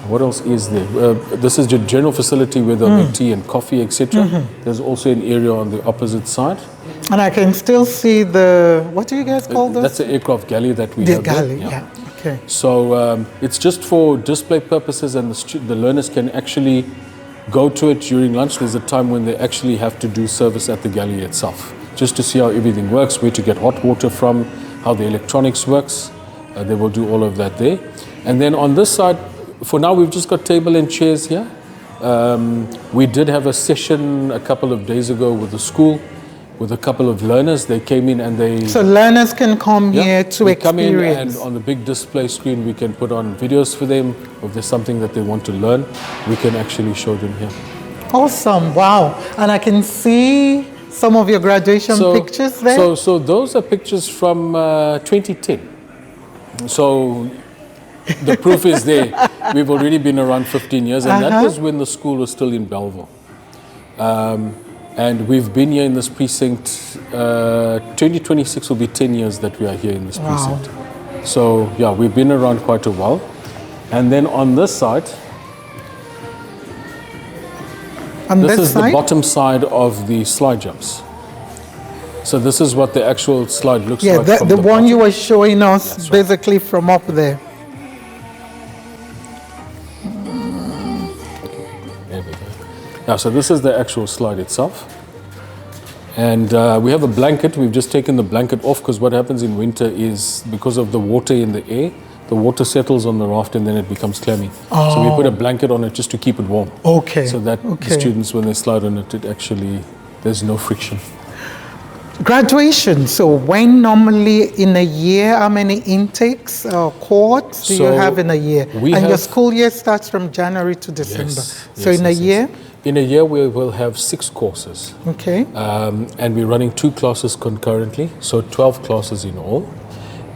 Speaker 2: what else is there? This is the general facility where they'll make tea and coffee, etc. There's also an area on the opposite side.
Speaker 1: And I can still see the, what do you guys call this?
Speaker 2: That's the aircraft galley that we
Speaker 1: The
Speaker 2: have
Speaker 1: galley,
Speaker 2: there.
Speaker 1: yeah. Okay.
Speaker 2: So it's just for display purposes, and the learners can actually go to it during lunch. There's a time when they actually have to do service at the galley itself, just to see how everything works, where to get hot water from, how the electronics works. They will do all of that there. And then on this side, for now, we've just got table and chairs here. We did have a session a couple of days ago with the school, with a couple of learners. They came in and they...
Speaker 1: So learners can come here to
Speaker 2: we come in,
Speaker 1: experience.
Speaker 2: and on the big display screen, we can put on videos for them. If there's something that they want to learn, we can actually show them here.
Speaker 1: Awesome, wow. And I can see some of your graduation pictures there.
Speaker 2: So those are pictures from 2010. So the proof is there. We've already been around 15 years, and that was when the school was still in Belleville. And we've been here in this precinct. 2026 will be 10 years that we are here in this precinct. So yeah, we've been around quite a while. And then on this side, this is the bottom side of the slide jumps. So this is what the actual slide looks like.
Speaker 1: Yeah,
Speaker 2: from
Speaker 1: the one
Speaker 2: bottom.
Speaker 1: you were showing us basically from up there.
Speaker 2: There we go. Yeah, so this is the actual slide itself. And we have a blanket. We've just taken the blanket off because what happens in winter is because of the water in the air, the water settles on the raft and then it becomes clammy. So we put a blanket on it just to keep it warm.
Speaker 1: Okay.
Speaker 2: So that the students, when they slide on it, there's no friction.
Speaker 1: Graduation. So when normally in a year, how many intakes or cohorts do you have in a year? And your school year starts from January to December. So in a year?
Speaker 2: In a year, we will have 6 courses.
Speaker 1: Okay.
Speaker 2: And we're running 2 classes concurrently, so 12 classes in all.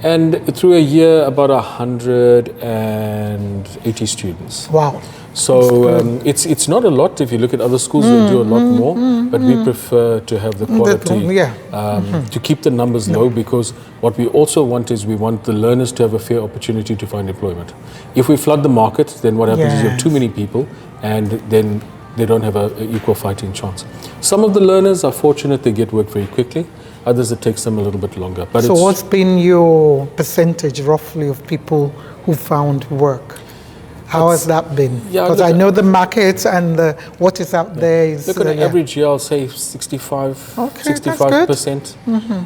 Speaker 2: And through a year, about 180 students.
Speaker 1: Wow.
Speaker 2: So it's not a lot. If you look at other schools, they do a lot more, but we prefer to have the quality, to keep the numbers low, because what we also want is we want the learners to have a fair opportunity to find employment. If we flood the market, then what happens is you have too many people, and then they don't have an equal fighting chance. Some of the learners are fortunate, they get work very quickly. Others, it takes them a little bit longer. But
Speaker 1: so what's been your percentage roughly of people who found work? How has that been? Because I know the markets and what is out there is...
Speaker 2: Look, at an average year, I'll say 65%.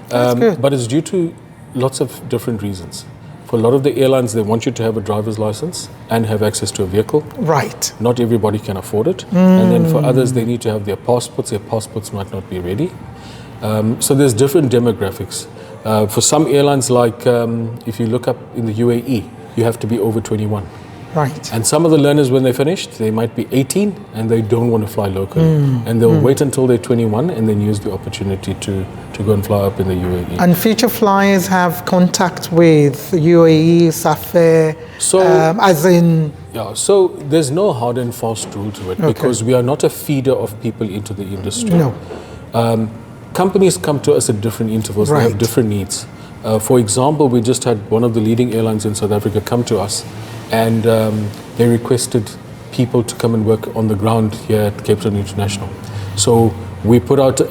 Speaker 1: That's good.
Speaker 2: But it's due to lots of different reasons. For a lot of the airlines, they want you to have a driver's license and have access to a vehicle.
Speaker 1: Right.
Speaker 2: Not everybody can afford it. And then for others, they need to have their passports. Their passports might not be ready. So there's different demographics. For some airlines, like if you look up in the UAE, you have to be over 21.
Speaker 1: Right.
Speaker 2: And some of the learners, when they're finished, they might be 18 and they don't want to fly locally. And they'll wait until they're 21 and then use the opportunity to go and fly up in the UAE.
Speaker 1: And Future Flyers have contact with UAE, SAFE, as in...
Speaker 2: Yeah, so there's no hard and fast rule to it because we are not a feeder of people into the industry.
Speaker 1: No.
Speaker 2: Companies come to us at different intervals. They have different needs. For example, we just had one of the leading airlines in South Africa come to us, and they requested people to come and work on the ground here at Cape Town International. So we put out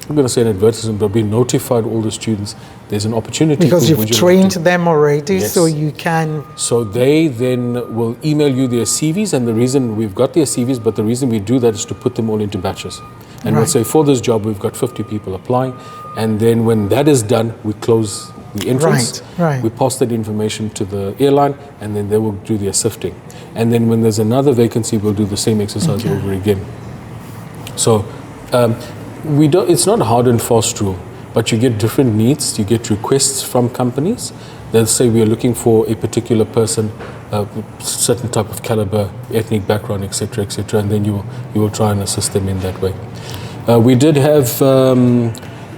Speaker 2: I'm going to say an advertisement, but we notified all the students there's an opportunity.
Speaker 1: Because you've trained them already, so you can...
Speaker 2: So they then will email you their CVs, and the reason we've got their CVs, but the reason we do that is to put them all into batches. And we'll say, for this job, we've got 50 people applying, and then when that is done, we close the entrance. We pass that information to the airline, and then they will do their sifting. And then when there's another vacancy, we'll do the same exercise over again. So it's not a hard and fast rule, but you get different needs. You get requests from companies. They'll say we are looking for a particular person, certain type of caliber, ethnic background, etc., etc., and then you will try and assist them in that way. We did have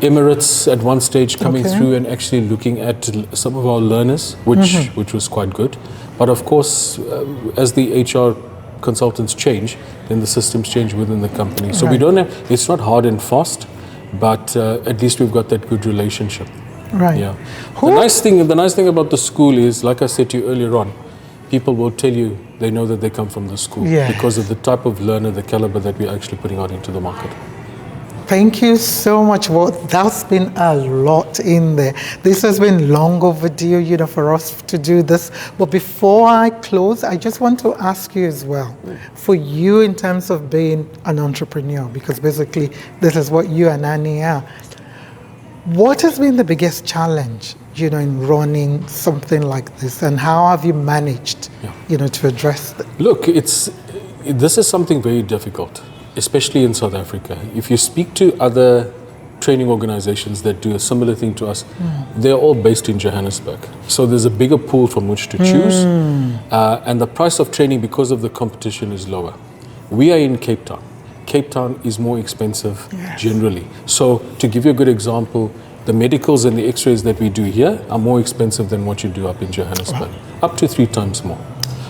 Speaker 2: Emirates at one stage coming through and actually looking at some of our learners, which was quite good. But of course, as the HR consultants change, then the systems change within the company. So we don't have, it's not hard and fast, but at least we've got that good relationship.
Speaker 1: Right.
Speaker 2: Yeah.
Speaker 1: Who-
Speaker 2: The nice thing about the school is, like I said to you earlier on, people will tell you they know that they come from the school
Speaker 1: Yes.
Speaker 2: because of the type of learner, the caliber that we're actually putting out into the market.
Speaker 1: Thank you so much. Well, that's been a lot in there. This has been long overdue, for us to do this. But before I close, I just want to ask you as well, for you in terms of being an entrepreneur, because basically this is what you and Annie are. What has been the biggest challenge, in running something like this, and how have you managed, to address it?
Speaker 2: Look, this is something very difficult, especially in South Africa. If you speak to other training organizations that do a similar thing to us, they're all based in Johannesburg. So there's a bigger pool from which to choose, and the price of training because of the competition is lower. We are in Cape Town. Cape Town is more expensive generally. So to give you a good example, the medicals and the x-rays that we do here are more expensive than what you do up in Johannesburg, up to 3 times more.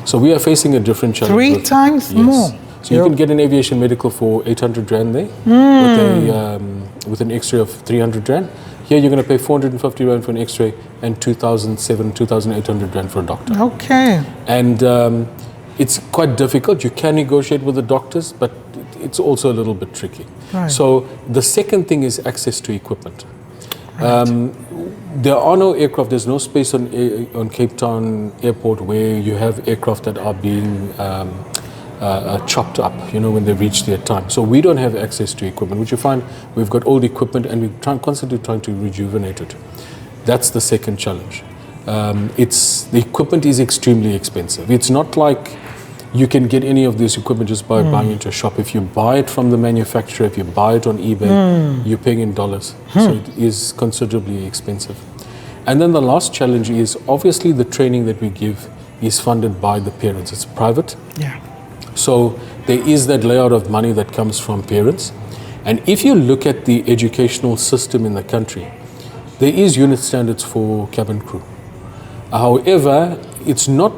Speaker 2: So we are facing a different challenge.
Speaker 1: 3 times more?
Speaker 2: So you can get an aviation medical for 800 Rand there with an x-ray of 300 Rand. Here you're going to pay 450 Rand for an x-ray and 2,800 Rand for a doctor.
Speaker 1: Okay.
Speaker 2: And it's quite difficult. You can negotiate with the doctors, but it's also a little bit tricky.
Speaker 1: Right.
Speaker 2: So the second thing is access to equipment. There are no aircraft, there's no space on Cape Town Airport where you have aircraft that are being chopped up, when they reach their time. So we don't have access to equipment, which you find we've got old equipment and we're constantly trying to rejuvenate it. That's the second challenge. The equipment is extremely expensive. It's not like you can get any of this equipment just by buying into a shop. If you buy it from the manufacturer, if you buy it on eBay, you're paying in dollars. So it is considerably expensive. And then the last challenge is obviously the training that we give is funded by the parents. It's private.
Speaker 1: Yeah.
Speaker 2: So there is that layout of money that comes from parents. And if you look at the educational system in the country, there is unit standards for cabin crew. However, it's not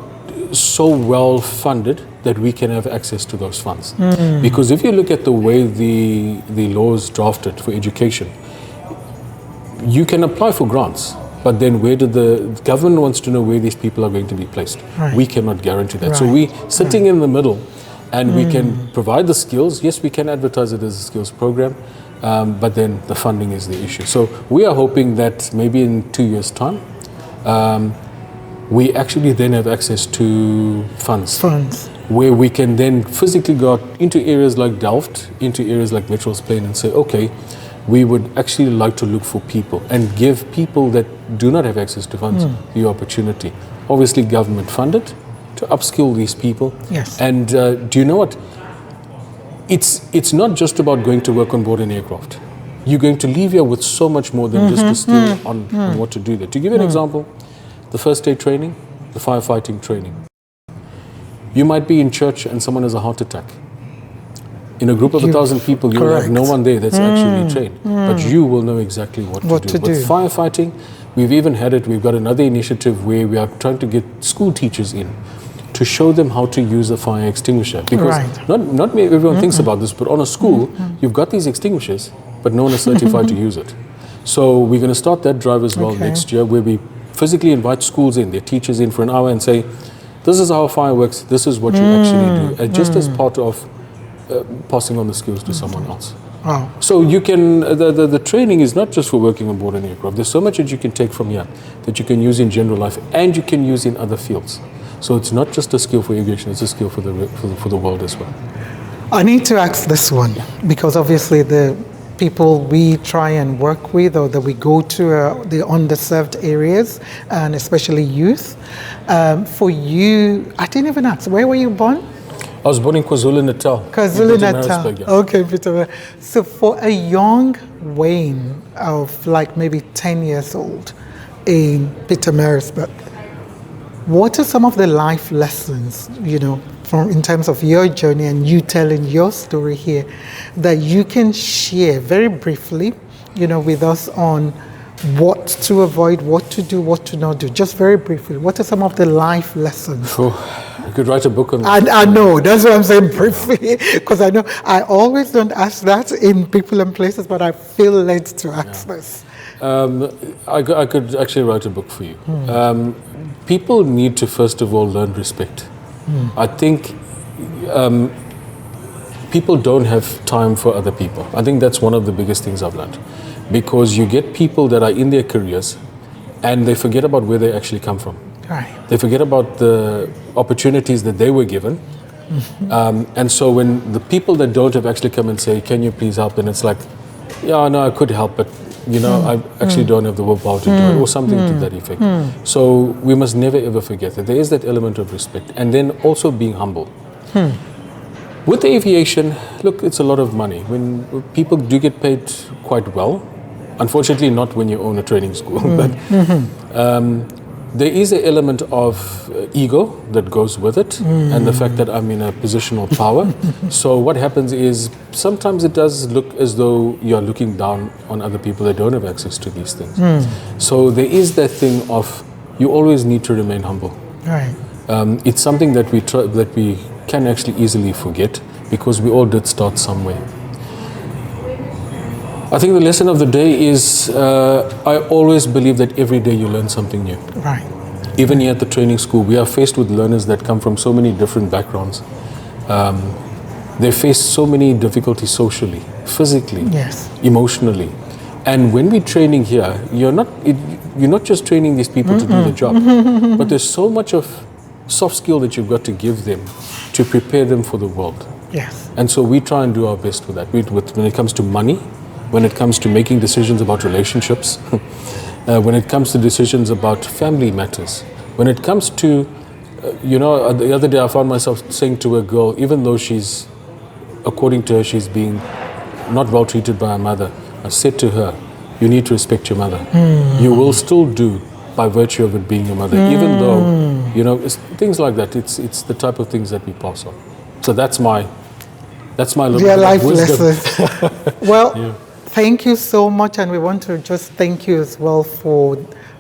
Speaker 2: so well funded that we can have access to those funds. Because if you look at the way the law is drafted for education, you can apply for grants, but then where did the government wants to know where these people are going to be placed?
Speaker 1: Right.
Speaker 2: We cannot guarantee that.
Speaker 1: Right.
Speaker 2: So we sitting in the middle, and we can provide the skills. Yes, we can advertise it as a skills program, but then the funding is the issue. So we are hoping that maybe in 2 years' time, we actually then have access to funds where we can then physically go out into areas like Delft, into areas like Mitchell's Plain and say, okay, we would actually like to look for people and give people that do not have access to funds the opportunity. Obviously government funded to upskill these people.
Speaker 1: Yes.
Speaker 2: And do you know what? It's not just about going to work on board an aircraft. You're going to leave here with so much more than just a skill on what to do there. To give you an example, the first aid training, the firefighting training. You might be in church and someone has a heart attack. In a group of 1,000 people, you will have no one there that's actually trained. But you will know exactly what to do. With firefighting, we've even had it, we've got another initiative where we are trying to get school teachers in to show them how to use a fire extinguisher. Because not everyone thinks about this, but on a school, you've got these extinguishers, but no one is certified to use it. So we're going to start that drive as well next year, where we physically invite schools in, their teachers in for an hour and say, this is how fire works, this is what you actually do, just as part of passing on the skills to someone else.
Speaker 1: Wow.
Speaker 2: So you can, the training is not just for working on board an aircraft. There's so much that you can take from here that you can use in general life and you can use in other fields. So it's not just a skill for aviation, it's a skill for the world as well.
Speaker 1: I need to ask this one because obviously the people we try and work with or that we go to the underserved areas and especially youth. For you, I didn't even ask, where were you born?
Speaker 2: I was born in KwaZulu-Natal.
Speaker 1: KwaZulu-Natal.
Speaker 2: Yeah.
Speaker 1: Okay, Peter. So for a young Wayne of like maybe 10 years old in Pietermaritzburg, what are some of the life lessons, from in terms of your journey and you telling your story here that you can share very briefly, with us on what to avoid, what to do, what to not do? Just very briefly, what are some of the life lessons?
Speaker 2: You could write a book on that.
Speaker 1: I know, that's what I'm saying briefly, because I know I always don't ask that in people and places, but I feel led to ask this.
Speaker 2: I could actually write a book for you. People need to first of all learn respect. I think people don't have time for other people. I think that's one of the biggest things I've learned, because you get people that are in their careers and they forget about where they actually come from.
Speaker 1: Right.
Speaker 2: They forget about the opportunities that they were given. And so when the people that don't have actually come and say, can you please help? And it's like, yeah, no, I could help, but I actually don't have the willpower to do it, or something to that effect. So we must never ever forget that there is that element of respect, and then also being humble. With aviation, look, it's a lot of money. When people do get paid quite well, unfortunately not when you own a training school, but there is an element of ego that goes with it, and the fact that I'm in a position of power. So what happens is sometimes it does look as though you're looking down on other people that don't have access to these things. So there is that thing of you always need to remain humble.
Speaker 1: Right.
Speaker 2: It's something that we can actually easily forget, because we all did start somewhere. I think the lesson of the day is I always believe that every day you learn something new.
Speaker 1: Right.
Speaker 2: Even here at the training school, we are faced with learners that come from so many different backgrounds. They face so many difficulties socially, physically,
Speaker 1: Yes.
Speaker 2: emotionally. And when we're training here, you're not just training these people to do the job, but there's so much of soft skill that you've got to give them to prepare them for the world.
Speaker 1: Yes.
Speaker 2: And so we try and do our best with that. When it comes to money, when it comes to making decisions about relationships, when it comes to decisions about family matters, when it comes to, the other day I found myself saying to a girl, even though according to her, she's being not well treated by her mother, I said to her, you need to respect your mother. You will still do by virtue of it being your mother, even though, it's things like that. It's the type of things that we pass on. So that's my little
Speaker 1: Dear
Speaker 2: bit of
Speaker 1: life
Speaker 2: wisdom.
Speaker 1: lessons. Well, thank you so much, and we want to just thank you as well for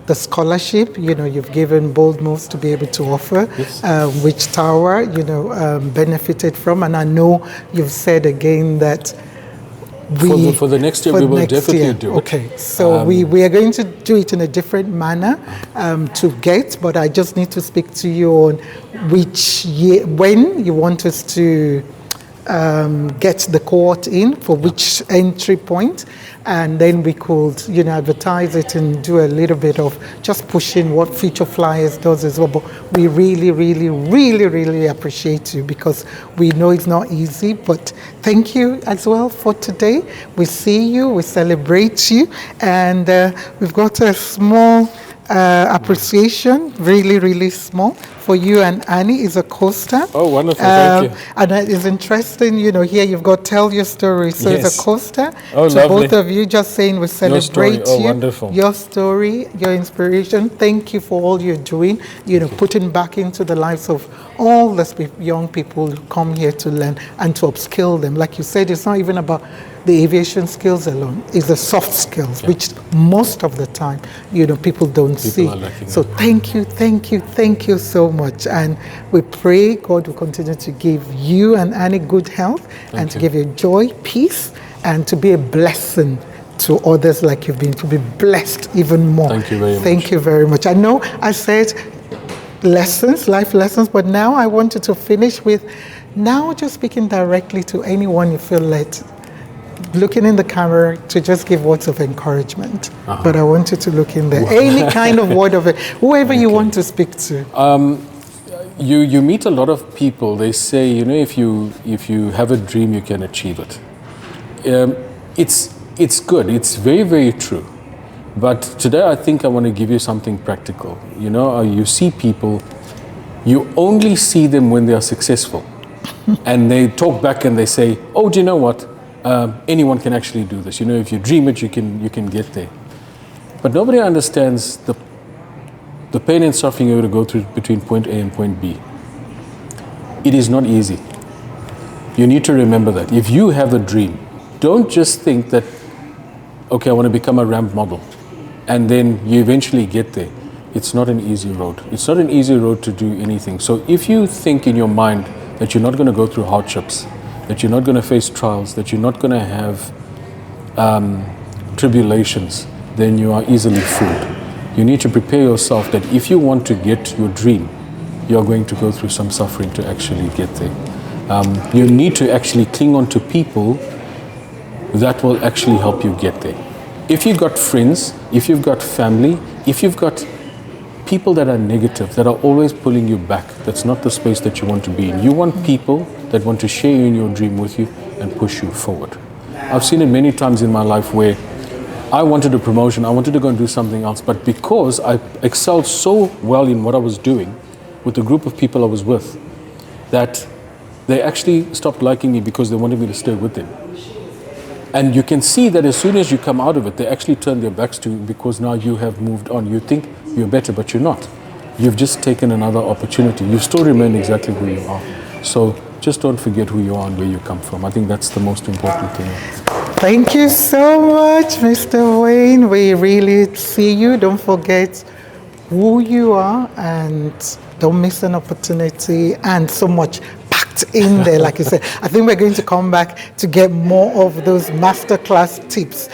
Speaker 1: the scholarship. You've given Bold Moves to be able to offer,
Speaker 2: Yes.
Speaker 1: which Tower, benefited from, and I know you've said again that
Speaker 2: For the next year, we will definitely do it.
Speaker 1: Okay, so we are going to do it in a different manner to get, but I just need to speak to you on which year, when you want us to get the cohort in, for which entry point, and then we could advertise it and do a little bit of just pushing what Future Flyers does as well. But we really, really, really, really appreciate you, because we know it's not easy. But thank you as well for today. We see you, we celebrate you, and we've got a small appreciation, really, really small, for you and Annie. Is a coaster.
Speaker 2: Oh, wonderful, thank you.
Speaker 1: And it is interesting, here you've got Tell Your Story. So it's
Speaker 2: Yes.
Speaker 1: a coaster
Speaker 2: Oh,
Speaker 1: to
Speaker 2: lovely.
Speaker 1: both of you, just saying we celebrate
Speaker 2: Oh,
Speaker 1: you,
Speaker 2: wonderful.
Speaker 1: your story, your inspiration. Thank you for all you're doing, putting back into the lives of all the young people who come here to learn and to upskill them. Like you said, it's not even about the aviation skills alone. It's the soft skills, which most of the time, people don't see.
Speaker 2: are lacking.
Speaker 1: So thank you so much. And we pray God will continue to give you and Annie good health, and to
Speaker 2: you.
Speaker 1: give you joy, peace, and to be a blessing to others like you've been, to be blessed even more.
Speaker 2: Thank you very much.
Speaker 1: Thank you very much. I know I said lessons, life lessons, but now I wanted to finish with just speaking directly to anyone you feel led, looking in the camera, to just give words of encouragement. But I want you to look in there. Any kind of word of it, whoever you want to speak to.
Speaker 2: You meet a lot of people. They say, if you have a dream, you can achieve it. It's good. It's very, very true. But today I think I want to give you something practical. You see people, you only see them when they are successful. And they talk back and they say, oh, do you know what? Anyone can actually do this. If you dream it, you can get there. But nobody understands the pain and suffering you're going to go through between point A and point B. It is not easy. You need to remember that. If you have a dream, don't just think that, okay, I want to become a ramp model, and then you eventually get there. It's not an easy road. It's not an easy road to do anything. So if you think in your mind that you're not going to go through hardships, that you're not going to face trials, that you're not going to have tribulations, then you are easily fooled. You need to prepare yourself that if you want to get your dream, you're going to go through some suffering to actually get there. You need to actually cling on to people that will actually help you get there. If you've got friends, if you've got family, if you've got people that are negative, that are always pulling you back, that's not the space that you want to be in. You want people that want to share in your dream with you and push you forward. I've seen it many times in my life where I wanted a promotion, I wanted to go and do something else, but because I excelled so well in what I was doing with the group of people I was with, that they actually stopped liking me because they wanted me to stay with them. And you can see that as soon as you come out of it, they actually turn their backs to you because now you have moved on. You think you're better, but you're not. You've just taken another opportunity. You still remain exactly who you are. So just don't forget who you are and where you come from. I think that's the most important thing.
Speaker 1: Thank you so much, Mr. Wayne. We really see you. Don't forget who you are and don't miss an opportunity, and so much packed in there, like you said. I think we're going to come back to get more of those masterclass tips.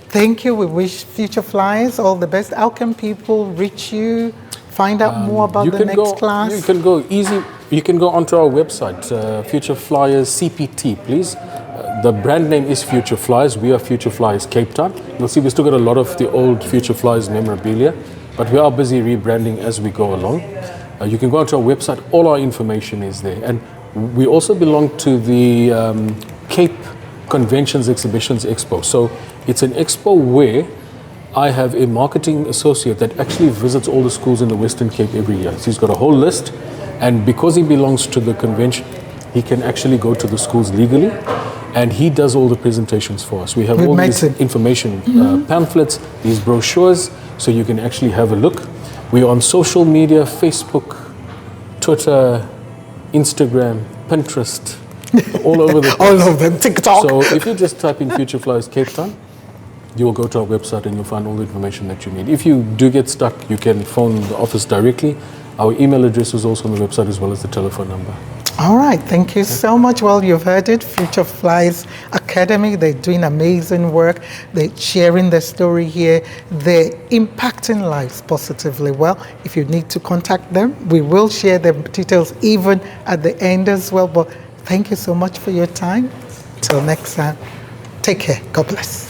Speaker 1: Thank you. We wish Future Flyers all the best. How can people reach you, find out more about the next class?
Speaker 2: You can go easy. You can go onto our website, Future Flyers CPT, please. The brand name is Future Flyers. We are Future Flyers Cape Town. You'll see we still got a lot of the old Future Flyers memorabilia, but we are busy rebranding as we go along. You can go onto our website. All our information is there. And we also belong to the Cape Conventions Exhibitions Expo. So it's an expo where I have a marketing associate that actually visits all the schools in the Western Cape every year. So he's got a whole list, and because he belongs to the convention, he can actually go to the schools legally, and he does all the presentations for us. We have all these information pamphlets, these brochures, so you can actually have a look. We're on social media, Facebook, Twitter, Instagram, Pinterest, all over the place.
Speaker 1: All of them, TikTok.
Speaker 2: So if you just type in Future Flyers Cape Town, you will go to our website and you'll find all the information that you need. If you do get stuck, you can phone the office directly. Our email address is also on the website as well as the telephone number.
Speaker 1: All right, thank you so much. Well, you've heard it, Future Flyers Academy. They're doing amazing work. They're sharing their story here. They're impacting lives positively. Well, if you need to contact them, we will share the details even at the end as well. But thank you so much for your time. Till next time, take care. God bless.